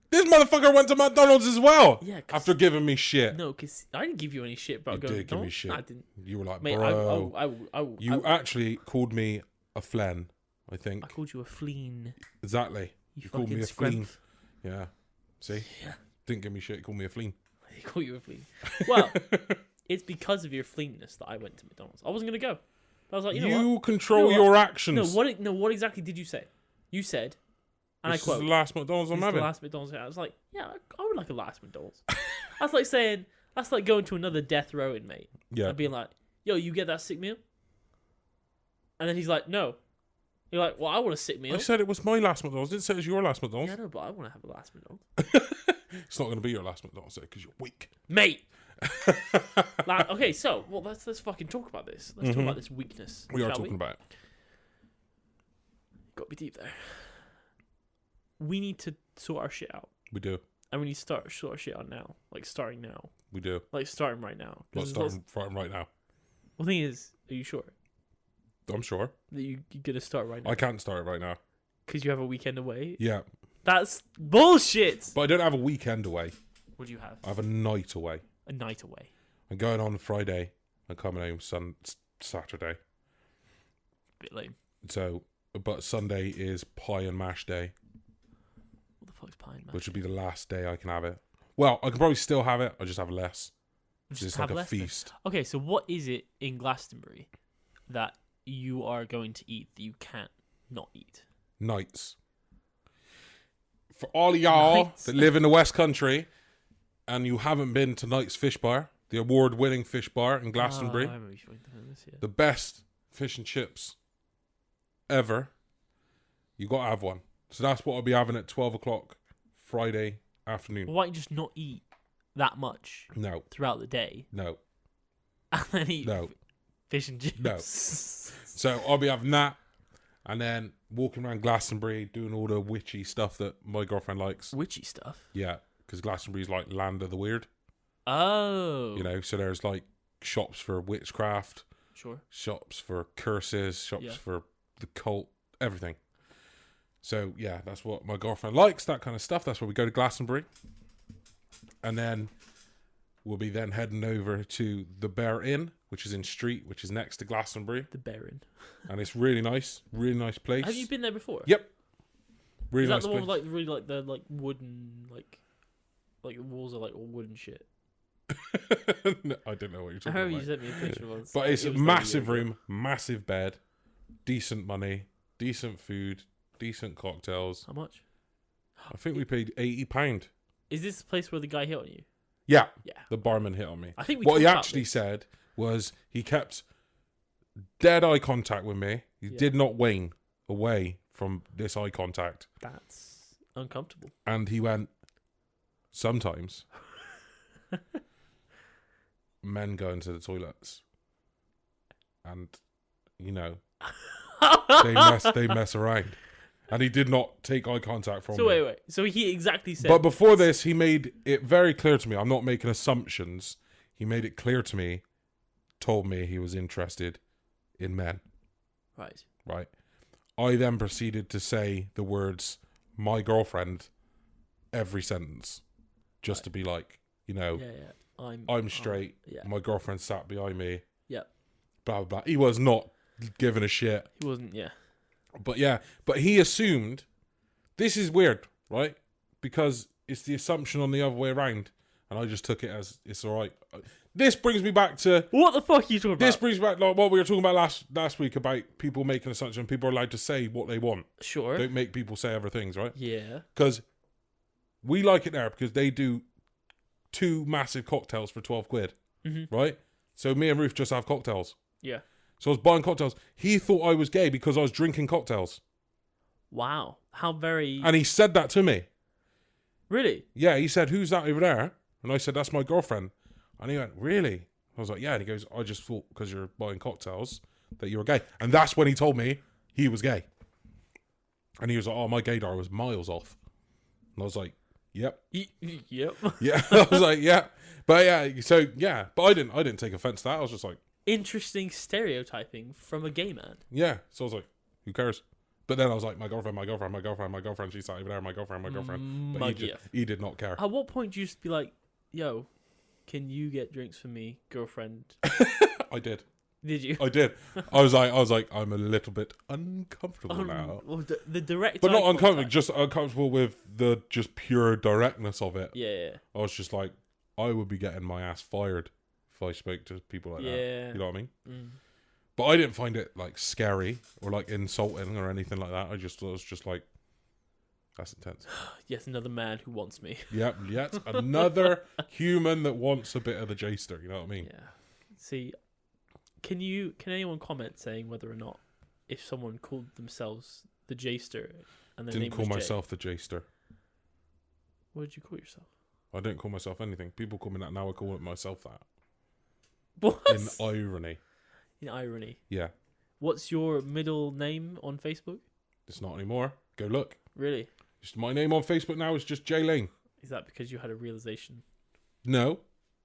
This motherfucker went to McDonald's as well. Yeah. After giving me shit. No, because I didn't give you any shit, bro. You did give me shit. I didn't. You were like, mate, bro. You actually called me a flen, I think. I called you a fleen. Exactly. You called me a fleen. Yeah. See? Yeah. Didn't give me shit. You called me a fleen. He called you a fleen. Well, it's because of your fleenness that I went to McDonald's. I wasn't going to go. But I was like, you know what? You control your actions. What exactly did you say? You said... And this I quote, is the last McDonald's I'm having. The last McDonald's. I was like, yeah, I would like a last McDonald's. That's like saying, that's like going to another death row inmate. Yeah. And being like, yo, you get that sick meal? And then he's like, no. You're like, well, I want a sick meal. I said it was my last McDonald's. I didn't say it was your last McDonald's. Yeah, no, but I want to have a last McDonald's. It's not going to be your last McDonald's because you're weak. Mate! Okay, so, well, let's fucking talk about this. Let's talk about this weakness. We are talking about it. Got to be deep there. We need to sort our shit out. We do. And we need to sort our shit out now. Like, starting now. We do. Like, starting right now. Not starting right now. Well, the thing is, are you sure? I'm sure. That you're going to start right now? I can't start it right now. Because you have a weekend away? Yeah. That's bullshit! But I don't have a weekend away. What do you have? I have a night away. A night away. I'm going on Friday. I'm coming home Saturday. Bit lame. So, but Sunday is pie and mash day. What the fuck's pie and mash? Which would be the last day I can have it. Well, I can probably still have it. I just have less. It's like a feast. Okay, so what is it in Glastonbury that you are going to eat that you can't not eat? Nights. For all of y'all that live in the West Country and you haven't been to Knight's Fish Bar, the award-winning fish bar in Glastonbury, the best fish and chips ever, you got to have one. So that's what I'll be having at 12 o'clock Friday afternoon. Why don't you just not eat that much throughout the day? No. And then eat fish and chips? No. So I'll be having that and then walking around Glastonbury doing all the witchy stuff that my girlfriend likes. Witchy stuff? Yeah, because Glastonbury's like land of the weird. Oh. You know, so there's like shops for witchcraft. Sure. Shops for curses, shops for the cult, everything. So, yeah, that's what my girlfriend likes, that kind of stuff. That's where we go to Glastonbury. And then we'll be then heading over to the Bear Inn, which is in Street, which is next to Glastonbury. The Bear Inn. And it's really nice place. Have you been there before? Yep. Really nice is that the place. one with like the wooden like the walls are like all wooden shit? No, I don't know what you're talking I about. remember you sent me a picture once. But it's a massive room, massive bed, decent money, decent food, decent cocktails. How much? I think we paid £80. Is this the place where the guy hit on you? Yeah. Yeah. The barman hit on me. I think we what talked he about actually this. said was he kept dead eye contact with me. He Yeah. did not wane away from this eye contact. That's uncomfortable. And he went, sometimes men go into the toilets and, you know, they mess around. And he did not take eye contact from me. Wait. So he exactly said... But before this, he made it very clear to me. I'm not making assumptions. He made it clear to me, told me he was interested in men. Right. Right. I then proceeded to say the words, my girlfriend, every sentence. Just to be like, you know, I'm straight. My girlfriend sat behind me. Yeah. Blah, blah, blah. He was not giving a shit. He wasn't, yeah. But he assumed, this is weird, right? Because it's the assumption on the other way around. And I just took it as, it's all right. This brings me back to... What the fuck are you talking about? This brings back like what we were talking about last week about people making assumptions. People are allowed to say what they want. Sure. Don't make people say other things, right? Yeah. Because we like it there because they do 2 massive cocktails for 12 quid, right? So me and Ruth just have cocktails. Yeah. So I was buying cocktails. He thought I was gay because I was drinking cocktails. Wow. How very... And he said that to me. Really? Yeah, he said, who's that over there? And I said, that's my girlfriend. And he went, really? I was like, yeah. And he goes, I just thought because you're buying cocktails that you were gay. And that's when he told me he was gay. And he was like, oh, my gaydar was miles off. And I was like, yep. Yep. Yeah. I was like, yeah. But yeah, so yeah. But I didn't take offense to that. I was just like, interesting stereotyping from a gay man. yeah. So I was like, who cares? But then I was like, my girlfriend, she sat over there, my girlfriend. But he did not care. At what point do you just be like, yo, can you get drinks for me, girlfriend? I did. Did you? I did. I was like, I'm a little bit uncomfortable now. Well, the direct, but not eye uncomfortable, contact. just uncomfortable with the just pure directness of it. Yeah. I was just like, I would be getting my ass fired if I spoke to people like that. You know what I mean? Mm. But I didn't find it like scary or like insulting or anything like that. I was just like, that's intense. Yet another man who wants me. Yep, another human that wants a bit of the J-ster. You know what I mean? Yeah. See, can anyone comment saying whether or not if someone called themselves the J-ster and their Didn't name call was Jay, myself the J-ster. what did you call yourself? I didn't call myself anything. People call me that now. I call myself that. What? In irony. In irony. Yeah. What's your middle name on Facebook? It's not anymore. Go look. Really? Just my name on Facebook now is just Jay Lane. Is that because you had a realization? No.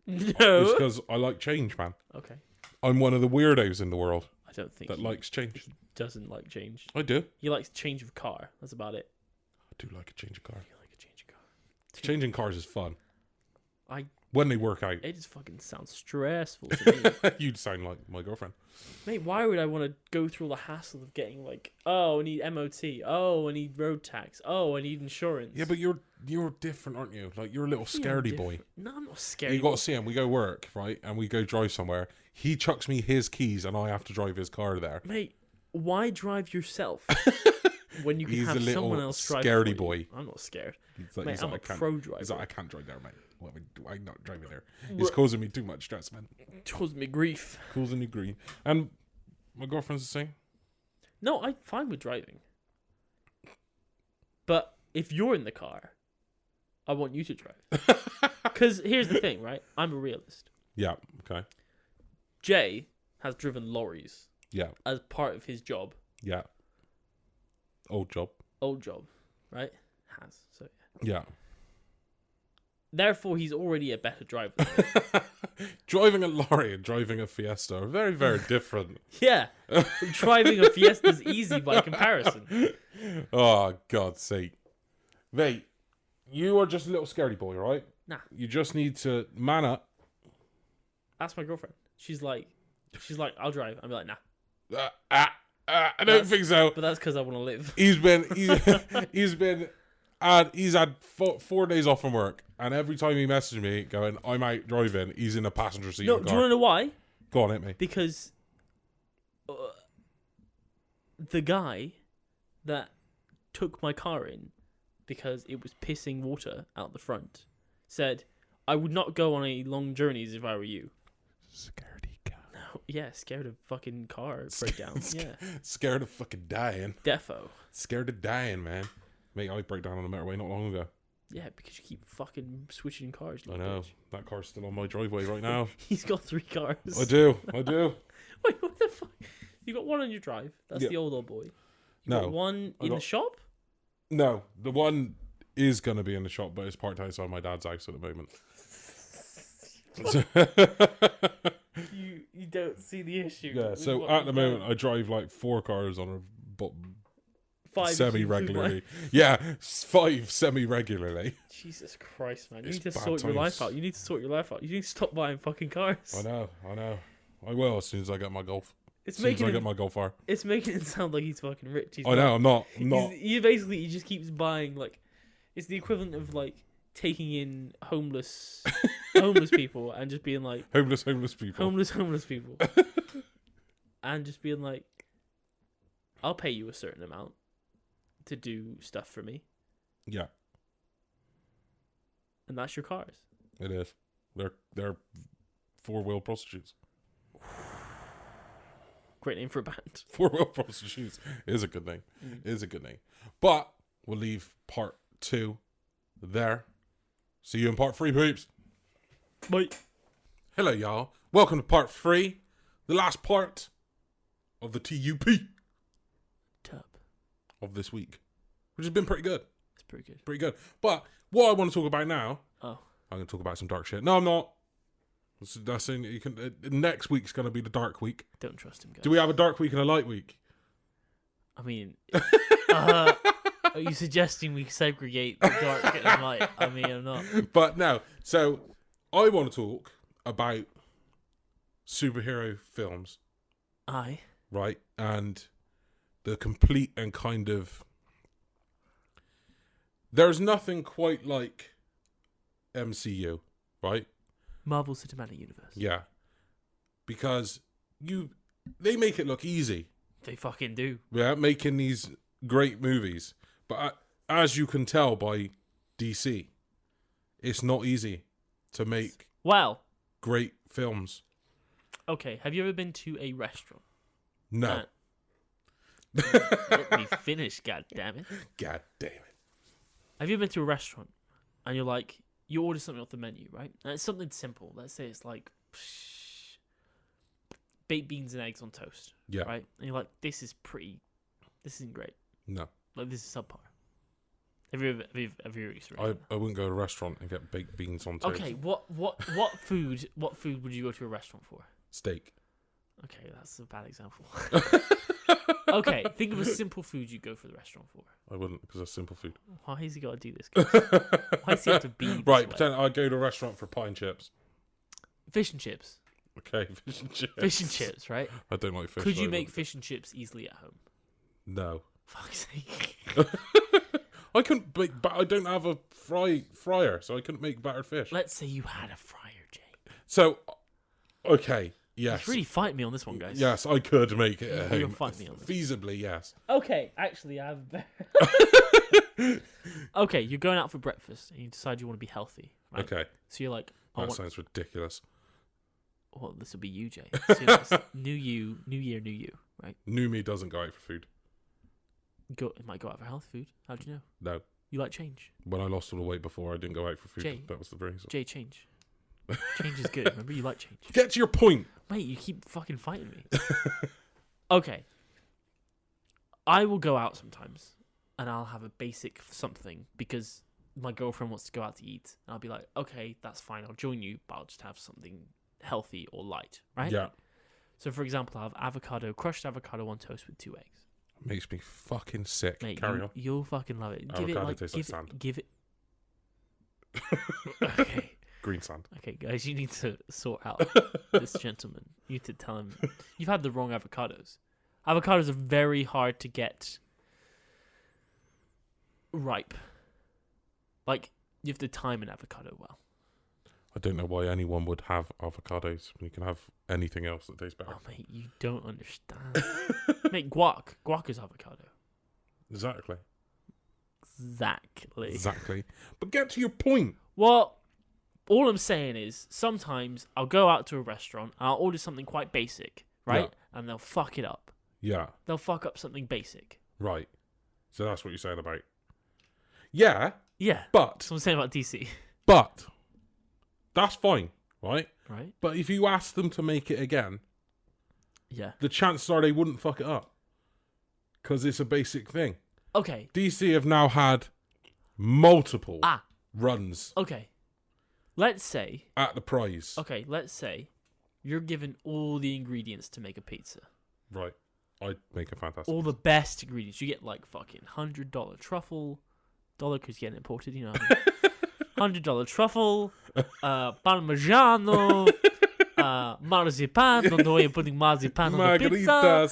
No. It's because I like change, man. Okay. I'm one of the weirdos in the world I don't think that he likes change. doesn't like change. I do. He likes change of car. That's about it. I do like a change of car. You like a change of car. Changing cars is fun. I When they work out. It just fucking sounds stressful to me. You'd sound like my girlfriend. Mate, why would I want to go through all the hassle of getting like, oh, I need MOT. Oh, I need road tax. Oh, I need insurance. Yeah, but you're different, aren't you? Like, you're a little scaredy boy. No, I'm not scared. You got to see him. We go work, right? And we go drive somewhere. He chucks me his keys and I have to drive his car there. Mate, why drive yourself when you can He's have a little someone else drive scaredy for you? boy. I'm not scared. Like, Mate, I'm a pro driver. He's like, I can't drive there, mate. What I'm not driving there. It's causing me too much stress, man. It caused me grief. Causing me grief. And my girlfriend's the same. No, I'm fine with driving. But if you're in the car, I want you to drive. Because here's the thing, right? I'm a realist. Yeah, okay. Jay has driven lorries Yeah, as part of his job. yeah. Old job. Old job, right? Has. So Yeah. therefore, he's already a better driver than me. Driving a lorry and driving a Fiesta are very, very different. Yeah. Driving a Fiesta's easy by comparison. Oh, God's sake. Mate, you are just a little scaredy boy, right? Nah. You just need to man up. That's my girlfriend. She's like, I'll drive. I'm like, nah. I don't think so. But that's because I want to live. He's had 4 days off from work, and every time he messages me going, I'm out driving, he's in the passenger seat No, of the do you car. want to know why? Go on, hit me. Because the guy that took my car in because it was pissing water out the front said, I would not go on any long journeys if I were you. Scaredy cat. No, yeah, scared of fucking car breakdowns. Yeah, Scared of fucking dying. defo. Scared of dying, man. Mate, I broke down on the motorway not long ago. Yeah, because you keep fucking switching cars. I know. Bitch. That car's still on my driveway right now. He's got 3 cars. I do. Wait, what the fuck? You got one on your drive. That's Yeah. the old boy. You No. got one I in the got- shop? No, the one is going to be in the shop, but it's parked outside my dad's house at the moment. You don't see the issue. Yeah, with so what at the you've moment, done. I drive like 4 cars on a 5 semi-regularly. Yeah, 5 semi-regularly. Jesus Christ, man! You It's need to bad sort your life times. out. You need to sort your life out. You need to stop buying fucking cars. I know. I will as soon as I get my golf. It's As soon as making I him, get my golf R. it's making it sound like he's fucking rich. He's I know, I'm not. He just keeps buying like, it's the equivalent of like taking in homeless people and just being like Homeless people. homeless people, and just being like, I'll pay you a certain amount to do stuff for me, Yeah, and that's your cars. it is. They're 4-wheel prostitutes. Great name for a band. 4-wheel prostitutes is a good name. Is a good name. But we'll leave part 2 there. See you in part 3, peeps. Bye. Hello, y'all. Welcome to part 3, the last part of the T.U.P. T.U.P. of this week, which has been pretty good. It's pretty good. Pretty good. But what I want to talk about now, Oh, I'm going to talk about some dark shit. No, I'm not. That's in, you can. Next week's going to be the dark week. don't trust him, guys. Do we have a dark week and a light week? I mean, are you suggesting we segregate the dark and light? I mean, I'm not. But no. So I want to talk about superhero films, I. right? And the complete and kind of. There's nothing quite like MCU, right? Marvel Cinematic Universe. Yeah. Because they make it look easy. They fucking do. Yeah, making these great movies. But as you can tell by DC, it's not easy to make Well, great films. okay. Have you ever been to a restaurant? No. Let me finish, god damn it. God damn it. Have you ever been to a restaurant and you're like, you order something off the menu, right? And it's something simple. Let's say it's like baked beans and eggs on toast. Yeah. Right? And you're like, this isn't great. No. Like, this is subpar. Have you ever experienced I wouldn't go to a restaurant and get baked beans on that? toast. Okay, what food would you go to a restaurant for? Steak. Okay, that's a bad example. Okay, think of a simple food you go for the restaurant for. I wouldn't because that's simple food. Why has he got to do this? Guys? Why does he have to be this Right, way? pretend I'd go to a restaurant for pie and chips. Fish and chips. Okay, fish and chips. Fish and chips, right? I don't like fish. Could so you I make wouldn't. fish and chips easily at home? No. Fuck's sake. I couldn't make, but I don't have a fryer, so I couldn't make battered fish. Let's say you had a fryer, Jay. So, okay, yes. He's really fighting me on this one, guys. Yes, I could make it at You're home. fighting me on this. Feasibly, yes. Okay, actually, I have. Okay, you're going out for breakfast and you decide you want to be healthy. Right? Okay, So you're like, that sounds ridiculous. well, this will be you, Jay. So it's new you, new year, new you, right? New me doesn't go out for food. It might go out for health food. How do you know? No. You like change. When I lost all the weight before, I didn't go out for food. Jay. That was the reason. Jay, change. Change is good. Remember, you like change. Get to your point. Mate, you keep fucking fighting me. Okay. I will go out sometimes and I'll have a basic something because my girlfriend wants to go out to eat. And I'll be like, okay, that's fine. I'll join you, but I'll just have something healthy or light, right? Yeah. So, for example, I'll have crushed avocado on toast with 2 eggs. Makes me fucking sick. Mate, Carry on. you'll fucking love it. Avocado tastes like sand. Give it. Okay. Green sand. Okay, guys, you need to sort out this gentleman. You need to tell him you've had the wrong avocados. Avocados are very hard to get ripe. Like, you have to time an avocado well. I don't know why anyone would have avocados when you can have anything else that tastes better. Oh, mate, you don't understand. Mate, guac. Guac is avocado. Exactly. Exactly. Exactly. But get to your point. Well, all I'm saying is sometimes I'll go out to a restaurant and I'll order something quite basic, right? Yeah. And they'll fuck it up. Yeah. They'll fuck up something basic. Right. So that's what you're saying about. Yeah. Yeah. But. That's what I'm saying about DC. But. That's fine, right? Right. But if you ask them to make it again, Yeah. the chances are they wouldn't fuck it up. Because it's a basic thing. Okay. DC have now had multiple runs Okay. Let's say. at the prize. Okay, let's say you're given all the ingredients to make a pizza. Right. I'd make a fantastic. All the best ingredients. You get like fucking $100 truffle. Dollar because getting imported, you know. $100 truffle. Parmigiano. Marzipan. Don't know why you're putting marzipan on the pizza.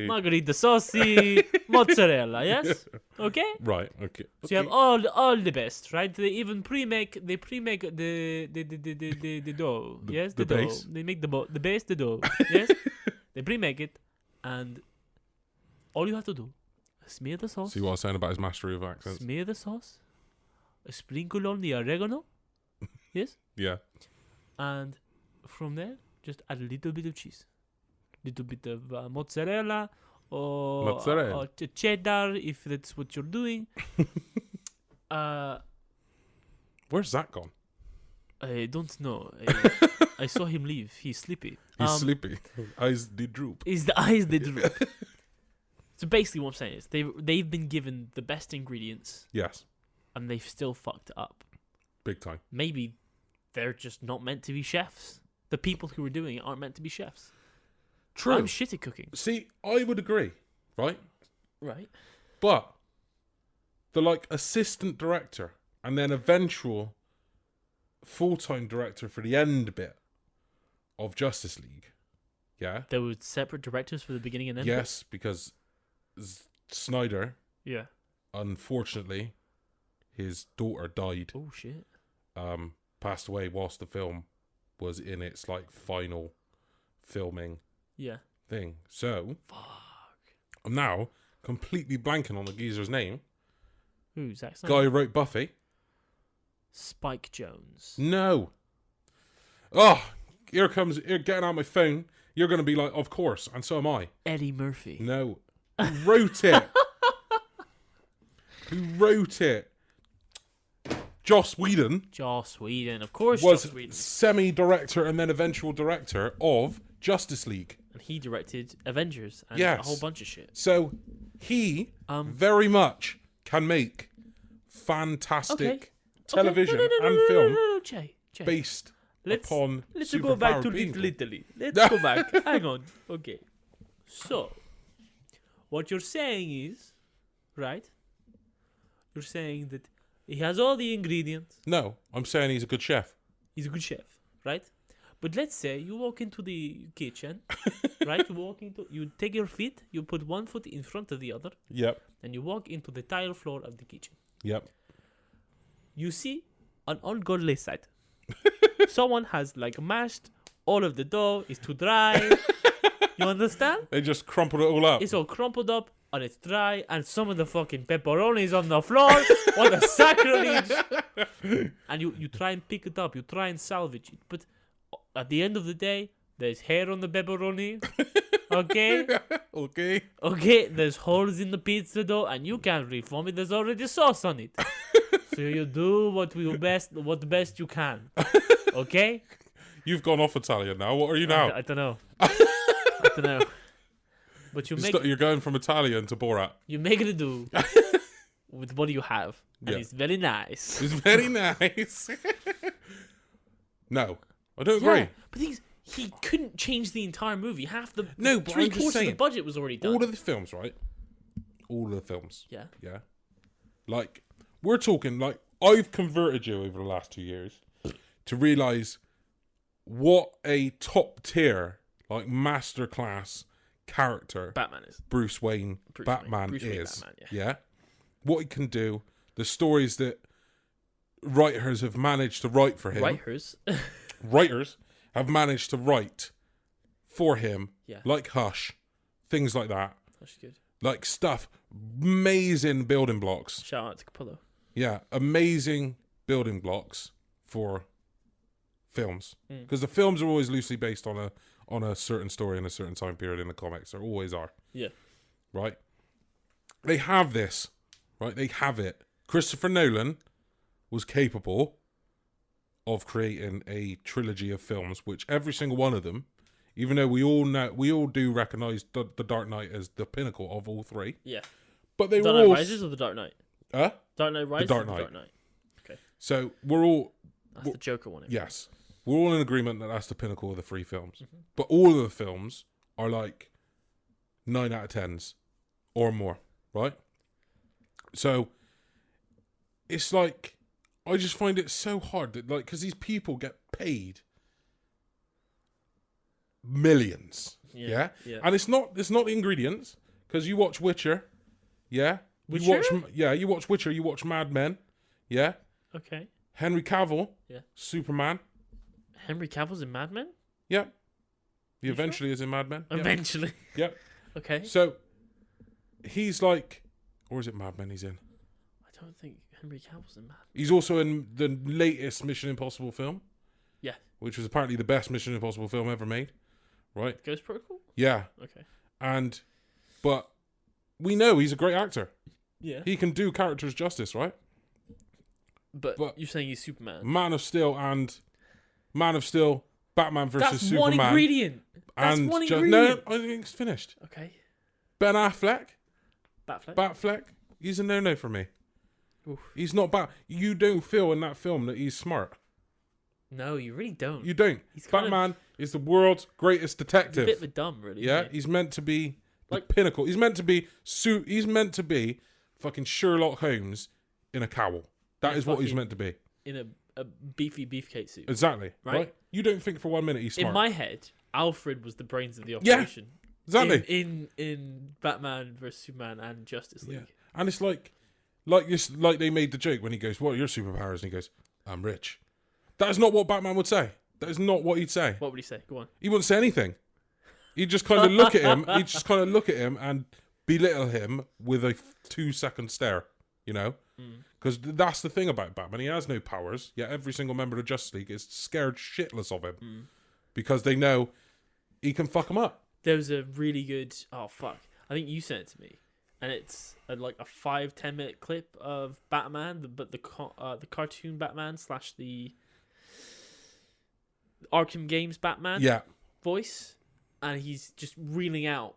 Margherita saucy. Mozzarella, yes? Okay? Right, okay. So you have all the best, right? They even pre-make the dough. Yes, the dough. base. They make the base, the dough. Yes? They pre-make it, and all you have to do, smear the sauce. See what I was saying about his mastery of accents? Smear the sauce. Sprinkle on the oregano. Yes? Yeah. And from there, just add a little bit of cheese. Little bit of mozzarella. Or cheddar, if that's what you're doing. Where's Zach gone? I don't know. I saw him leave. He's sleepy. He's sleepy. Eyes did droop. The eyes did droop. So basically what I'm saying is they've been given the best ingredients. Yes. And they've still fucked it up. Big time. Maybe they're just not meant to be chefs. The people who are doing it aren't meant to be chefs. True. I'm shit at cooking. See, I would agree, right? Right. But the like assistant director and then eventual full-time director for the end bit of Justice League, yeah? There were separate directors for the beginning and end? Yes, because Snyder, Yeah. unfortunately, his daughter died. Oh, shit. Passed away whilst the film was in its like final filming Yeah. thing. So, Fuck. I'm now completely blanking on the geezer's name. Who, Zack Snyder? Guy who wrote Buffy. Spike Jones. No. Oh, here getting out my phone. You're going to be like, of course, and so am I. Eddie Murphy. No. Who wrote it? Who wrote it? Joss Whedon. Joss Whedon. Of course, was Joss Whedon. semi-director and then eventual director of Justice League. And he directed Avengers and Yes. a whole bunch of shit. So he very much can make fantastic television and film Jay. based upon Let's go back to superpowered people. Italy. Let's go back. Hang on. Okay. So, what you're saying is, right? You're saying that he has all the ingredients. No, I'm saying he's a good chef. He's a good chef, right? But let's say you walk into the kitchen, right? You take your feet, you put one foot in front of the other, Yep. and you walk into the tile floor of the kitchen. Yep. You see an ungodly sight. Someone has like mashed all of the dough, it's too dry. You understand? They just crumpled it all up. It's all crumpled up and it's dry, and some of the fucking pepperonis on the floor. What a sacrilege! And you try and pick it up, you try and salvage it, but at the end of the day, there's hair on the pepperoni. Okay? Okay. There's holes in the pizza dough, and you can't reform it. There's already sauce on it. So you do what best you can. Okay? You've gone off Italian now. What are you now? I don't know. I don't know. But You're going from Italian to Borat. you make it do with what you have, and it's very nice. It's very nice. No, I don't agree. Yeah, but he couldn't change the entire movie. Half the No, but I'm just three-quarters of the saying, budget was already done. All of the films, right? All of the films. Yeah. Yeah. Like, we're talking, like, I've converted you over the last 2 years to realise what a top tier, like, masterclass character Batman is. Bruce Wayne Batman Bruce Wayne is. Batman, yeah. What he can do, the stories that writers have managed to write for him. Writers have managed to write for him, Yeah. like Hush, things like that. That's good. Like stuff, amazing building blocks. Shout out to Capullo. Yeah, amazing building blocks for films, because the films are always loosely based on a certain story in a certain time period in the comics. There always are. Yeah. Right? They have this. Right? They have it. Christopher Nolan was capable of creating a trilogy of films, which every single one of them, even though we all do recognize the Dark Knight as the pinnacle of all three. Yeah. But they Dark were Knight all Rises or the Dark Knight? Huh? Dark Knight Rises. Dark or the Knight. Dark Knight. Okay. So we're all That's the Joker one. yes, we're all in agreement that that's the pinnacle of the three films. But all of the films are like 9 out of 10s or more, right? So it's like, I just find it so hard that, like, because these people get paid millions, yeah? And it's not the ingredients, because you watch Witcher, yeah? Witcher? You watch Witcher, you watch Mad Men, yeah? Okay. Henry Cavill, Yeah. Superman, Henry Cavill's in Mad Men? yeah. He eventually is in Mad Men. Eventually. Yeah. Okay. So he's like, or is it Mad Men he's in? I don't think Henry Cavill's in Mad Men. He's also in the latest Mission Impossible film. Yeah. Which was apparently the best Mission Impossible film ever made. Right? Ghost Protocol? Yeah. Okay. But we know he's a great actor. Yeah. He can do characters justice, right? But you're saying he's Superman. Man of Steel, Batman versus That's Superman. one ingredient. That's one ingredient. No, I think it's finished. Okay. Ben Affleck. Batfleck? Batfleck. He's a no-no for me. Oof. He's not bad. You don't feel in that film that he's smart. No, you really don't. You don't. Batman is the world's greatest detective. A bit of a dumb, really. Yeah, isn't he? he's meant to be the Like- pinnacle. He's meant to be He's meant to be fucking Sherlock Holmes in a cowl. That is what he's meant to be. In a beefy beefcake suit. Exactly. Right? Right? You don't think for 1 minute he's smart. In my head, Alfred was the brains of the Yeah, operation. exactly. In Batman vs Superman and Justice League. Yeah. And it's like they made the joke when he goes, "What are your superpowers?" And he goes, "I'm rich." That is not what Batman would say. That is not what he'd say. What would he say? Go on. He wouldn't say anything. He'd just kind of look at him. He'd just kind of look at him and belittle him with a 2-second stare. You know, because that's the thing about Batman. He has no powers. Yet every single member of the Justice League is scared shitless of him because they know he can fuck them up. There was a really good. Oh fuck! I think you sent it to me, and it's like a 5-10 minute clip of Batman, the cartoon Batman / the Arkham Games Batman voice, and he's just reeling out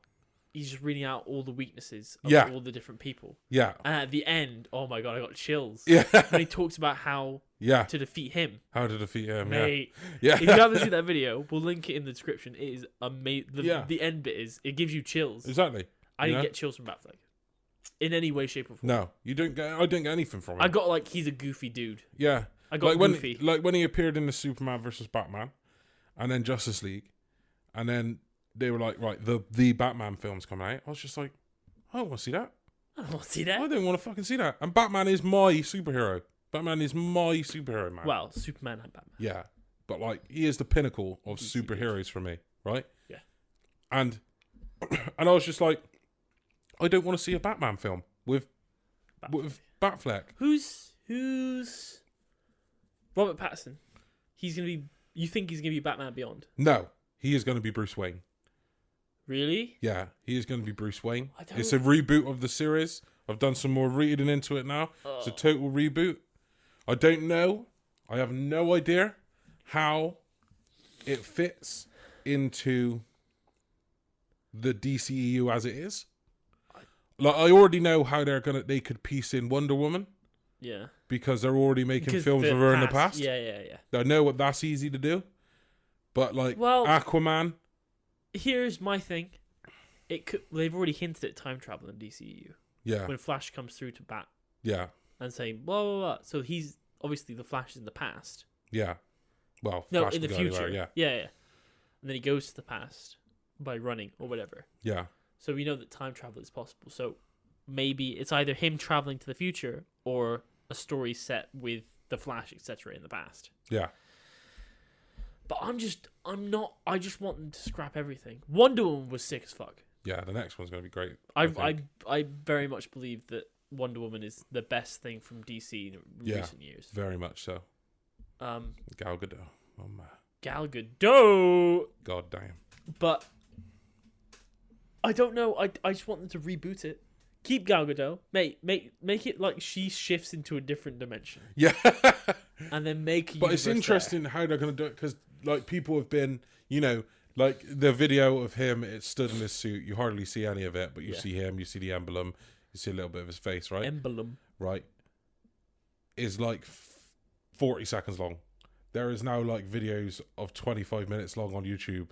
all the weaknesses of all the different people. Yeah. And at the end, oh my god, I got chills. Yeah. When he talks about how to defeat him. How to defeat him, Mate. Yeah. If you haven't seen that video, we'll link it in the description. It is amazing. The end bit it gives you chills. Exactly. I didn't get chills from Batfleck. In any way, shape, or form. No. I didn't get anything from him. I got he's a goofy dude. Yeah. I got goofy. When he appeared in the Superman versus Batman and then Justice League, and then they were like, right, the Batman film's coming out. I was just like, I don't want to see that. I don't want to see that. I don't want to fucking see that. And Batman is my superhero. Batman is my superhero, man. Well, Superman and Batman. Yeah. But he is the pinnacle of superheroes for me, right? Yeah. And I was just like, I don't want to see a Batman film with Batfleck. Who's Robert Pattinson? He's gonna be. You think he's gonna be Batman Beyond? No, he is going to be Bruce Wayne. Really? Yeah, he is going to be Bruce Wayne. It's a reboot of the series. I've done some more reading into it now. It's a total reboot. I don't know. I have no idea how it fits into the DCEU as it is. I already know how they could piece in Wonder Woman. Yeah. Because they're already making films of her in the past. Yeah. I know that's easy to do. But Aquaman. Here's my thing. They've already hinted at time travel in DCEU. Yeah. When Flash comes through to Bat. Yeah. And saying blah blah blah. So he's obviously the Flash is in the past. Yeah. Well, no, Flash in the future. Anywhere, yeah. And then he goes to the past by running or whatever. Yeah. So we know that time travel is possible. So maybe it's either him traveling to the future or a story set with the Flash, etc. in the past. Yeah. But I just want them to scrap everything. Wonder Woman was sick as fuck. Yeah, the next one's going to be great. I very much believe that Wonder Woman is the best thing from DC in recent years. Very much so. Gal Gadot. Oh man. Gal Gadot. God damn. But I don't know. I just want them to reboot it. Keep Gal Gadot. Make it like she shifts into a different dimension. Yeah. And then make. But it's interesting how they're going to do it because like people have been, like the video of him, it's stood in his suit. You hardly see any of it, but you see him. You see the emblem. You see a little bit of his face, right? Emblem. Right. Is like 40 seconds long. There is now like videos of 25 minutes long on YouTube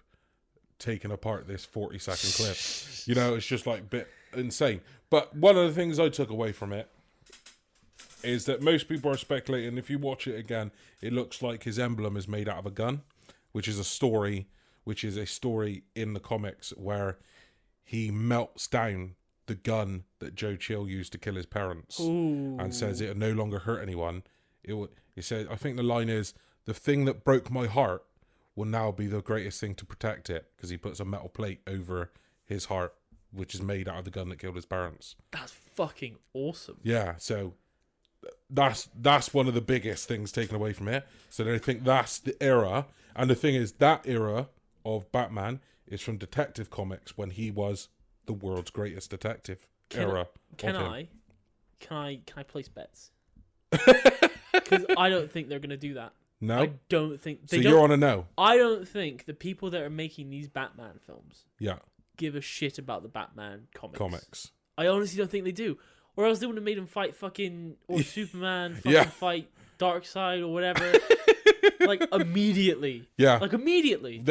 taking apart this 40-second clip. It's just like a bit insane. But one of the things I took away from it is that most people are speculating, if you watch it again, it looks like his emblem is made out of a gun, which is a story in the comics where he melts down the gun that Joe Chill used to kill his parents. Ooh. And says it'll no longer hurt anyone. He said, I think the line is, the thing that broke my heart will now be the greatest thing to protect it, because he puts a metal plate over his heart, which is made out of the gun that killed his parents. That's fucking awesome. Yeah, so that's one of the biggest things taken away from it. So they think that's the era. And the thing is, that era of Batman is from Detective Comics when he was the world's greatest detective era. Can I place bets? Because I don't think they're going to do that. No? I don't think... So you're on a no? I don't think the people that are making these Batman films give a shit about the Batman comics. I honestly don't think they do. Or else they would have made him fight fucking... Or Superman fight Darkseid or whatever. Like, immediately. Yeah. Like, immediately.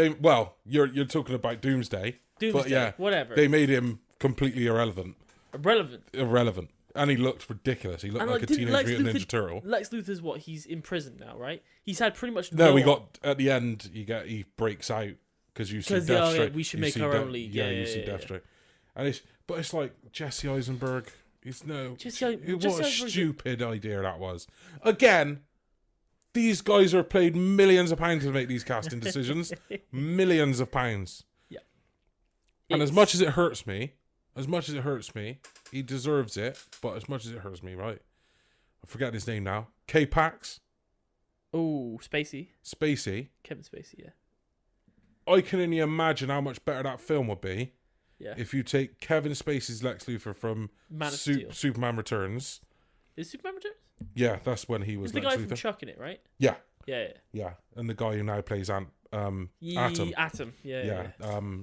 You're talking about Doomsday. But yeah, whatever. They made him completely irrelevant. Irrelevant. And he looked ridiculous. He looked like a Teenage Mutant Ninja Turtle. Lex Luthor's what? He's in prison now, right? He's had pretty much no. We got at the end. He breaks out because you see Deathstroke. We should make our own league. You see Deathstroke, and it's like Jesse Eisenberg. What a stupid idea that was. Again, these guys are paid millions of pounds to make these casting decisions. Millions of pounds. Yeah. And as much as it hurts me, he deserves it. But as much as it hurts me, right? I forget his name now. K-Pax. Oh, Spacey. Kevin Spacey, yeah. I can only imagine how much better that film would be. Yeah. If you take Kevin Spacey's Lex Luthor from Superman Returns. Is Superman Returns? Yeah, that's when he was the Lex guy Luthor. from Chuck in it, right? Yeah. Yeah. And the guy who now plays Atom. Atom. Yeah.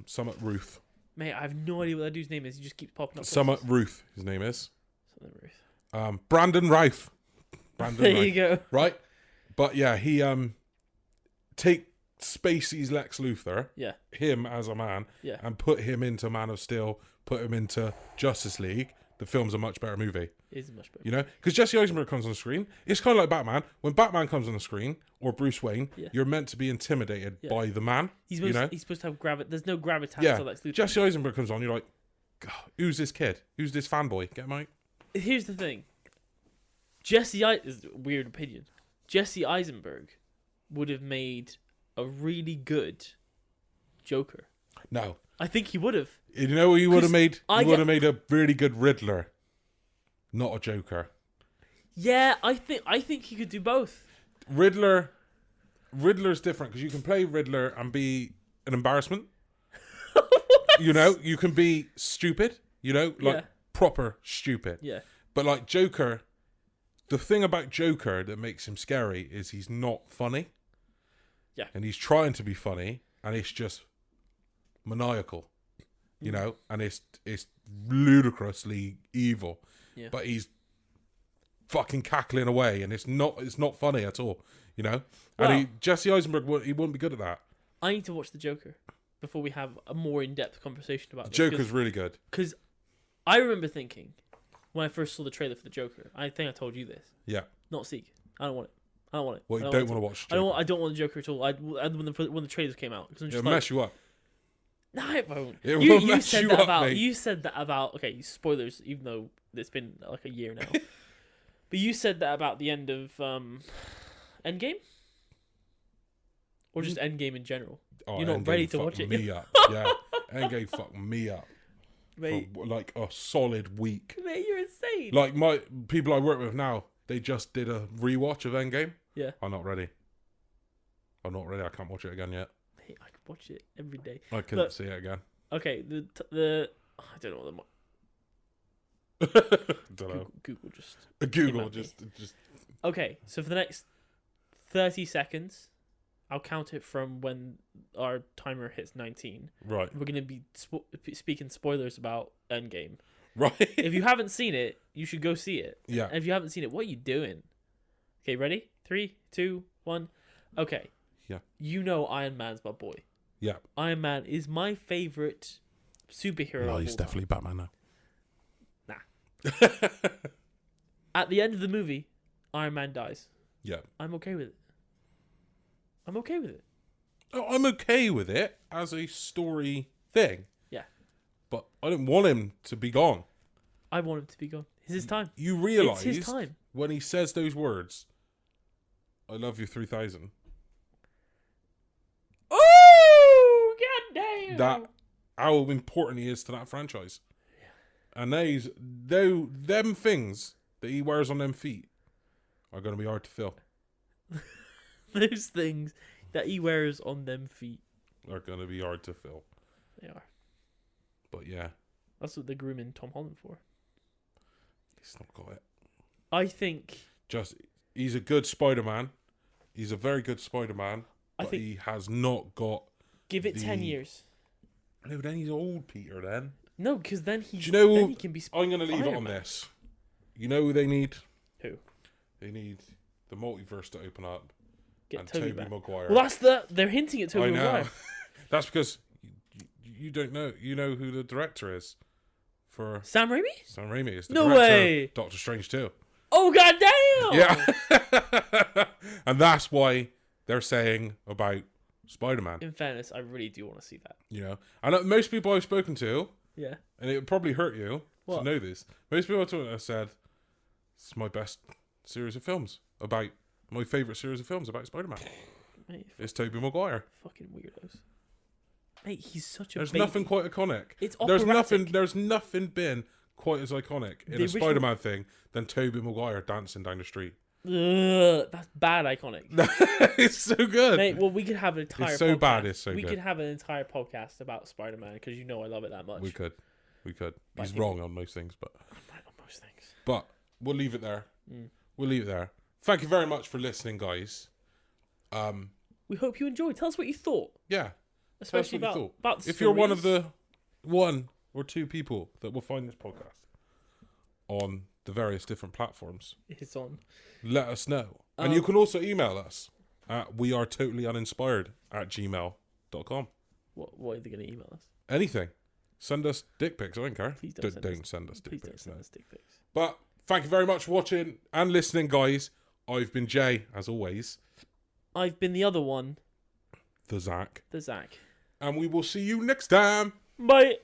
Summit Ruth. Mate, I have no idea what that dude's name is. He just keeps popping up. Summit Ruth, his name is. Summit Ruth. Brandon Routh. There you go. Right? But yeah, he take Spacey's Lex Luthor, him as a man, and put him into Man of Steel, put him into Justice League. The film's a much better movie. It is much better. Because Jesse Eisenberg comes on the screen. It's kind of like Batman. When Batman comes on the screen, or Bruce Wayne, you're meant to be intimidated by the man. He's supposed to have There's no gravitas to Lex Luthor. Jesse Eisenberg comes on, you're like, God, who's this kid? Who's this fanboy? Get him out. Here's the thing. Is a weird opinion. Jesse Eisenberg would have made a really good Joker. No. I think he would have. You know what he would have made? He would have made a really good Riddler. Not a Joker. Yeah, I think he could do both. Riddler's different because you can play Riddler and be an embarrassment. You can be stupid, proper stupid. Yeah. But like Joker, the thing about Joker that makes him scary is he's not funny. Yeah. And he's trying to be funny and it's just maniacal. And it's ludicrously evil. Yeah. But he's fucking cackling away and it's not funny at all, And Jesse Eisenberg he wouldn't be good at that. I need to watch the Joker before we have a more in-depth conversation about this. Joker's really good. Because I remember thinking when I first saw the trailer for the Joker, I think I told you this. Yeah. Not Seek. I don't want it. Well, you don't want to watch Joker. I don't want the Joker at all. When the trailers came out, because it'll mess you up. No, it won't. You said that about. You said that about. Okay, spoilers. Even though it's been like a year now, but you said that about the end of Endgame, or just Endgame in general. Oh, You're not Endgame ready to watch it. Me up. Yeah, Endgame fucked me up. Mate, for like a solid week. Mate, you're insane. Like my people I work with now, they just did a rewatch of Endgame. Yeah, I'm not ready. I'm not ready. I can't watch it again yet. Hey, I could watch it every day. I couldn't see it again. Okay, the I don't know what Don't know. Google just. Google just. Okay, so for the next 30 seconds, I'll count it from when our timer hits 19. Right. We're going to be speaking spoilers about Endgame. Right. If you haven't seen it, you should go see it. Yeah. And if you haven't seen it, what are you doing? Okay, ready? 3, 2, 1. Okay. Yeah. You know Iron Man's my boy. Yeah. Iron Man is my favorite superhero. No, he's definitely Batman now. Nah. At the end of the movie, Iron Man dies. Yeah. I'm okay with it. I'm okay with it. Oh, I'm okay with it as a story thing. Yeah. But I don't want him to be gone. I want him to be gone. It's his time. You realise It's his time. when he says those words, I love you 3000. Oh, goddamn! That how important he is to that franchise. Yeah. And them things that he wears on them feet are going to be hard to fill. Those things that he wears on them feet Are going to be hard to fill. They are. But yeah. That's what they're grooming Tom Holland for. He's not got it. I think... He's a good Spider-Man. He's a very good Spider-Man. I But think he has not got... Give it 10 years. No, then he's old, Peter, then. No, because then he can be... I'm going to leave it on this. You know who they need? Who? They need the multiverse to open up. Get and Tobey Tobey back. Maguire. Well, they're hinting at Tobey Maguire. That's because you don't know. You know who the director is for Sam Raimi? Sam Raimi is the No director way. of Doctor Strange 2. Oh, goddamn! Yeah. And that's why they're saying about Spider-Man. In fairness, I really do want to see that. You know, and most people I've spoken to, Yeah. and it would probably hurt you What? to know this. Most people I've talked to have said it's my best series of films about my favorite series of films about Spider-Man. Mate, It's Tobey Maguire. fucking weirdos. Mate, he's such a There's baby. nothing quite iconic. It's There's operatic. nothing been quite as iconic in The a original- Spider-Man thing than Tobey Maguire dancing down the street. Ugh, that's bad iconic. It's so good. Mate, well, we could have an entire It's so podcast. bad, it's so we good. could have an entire podcast about Spider-Man because you know I love it that much. We could. But He's I think- wrong on most things, but I'm right on most things. we'll leave it there. Mm. We'll leave it there. Thank you very much for listening, guys. We hope you enjoyed. Tell us what you thought. Yeah. Especially Tell us what you about the if you're one of stories. the 1 or 2 people that will find this podcast on the various different platforms, It's on. let us know. And you can also email us at wearetotallyuninspired@gmail.com. What are they going to email us? Anything. Send us dick pics. I don't care. Please don't send us dick Please don't pics. send No. us dick pics. But thank you very much for watching and listening, guys. I've been Jay, as always. I've been the other one, The Zach. the Zach. And we will see you next time. Bye.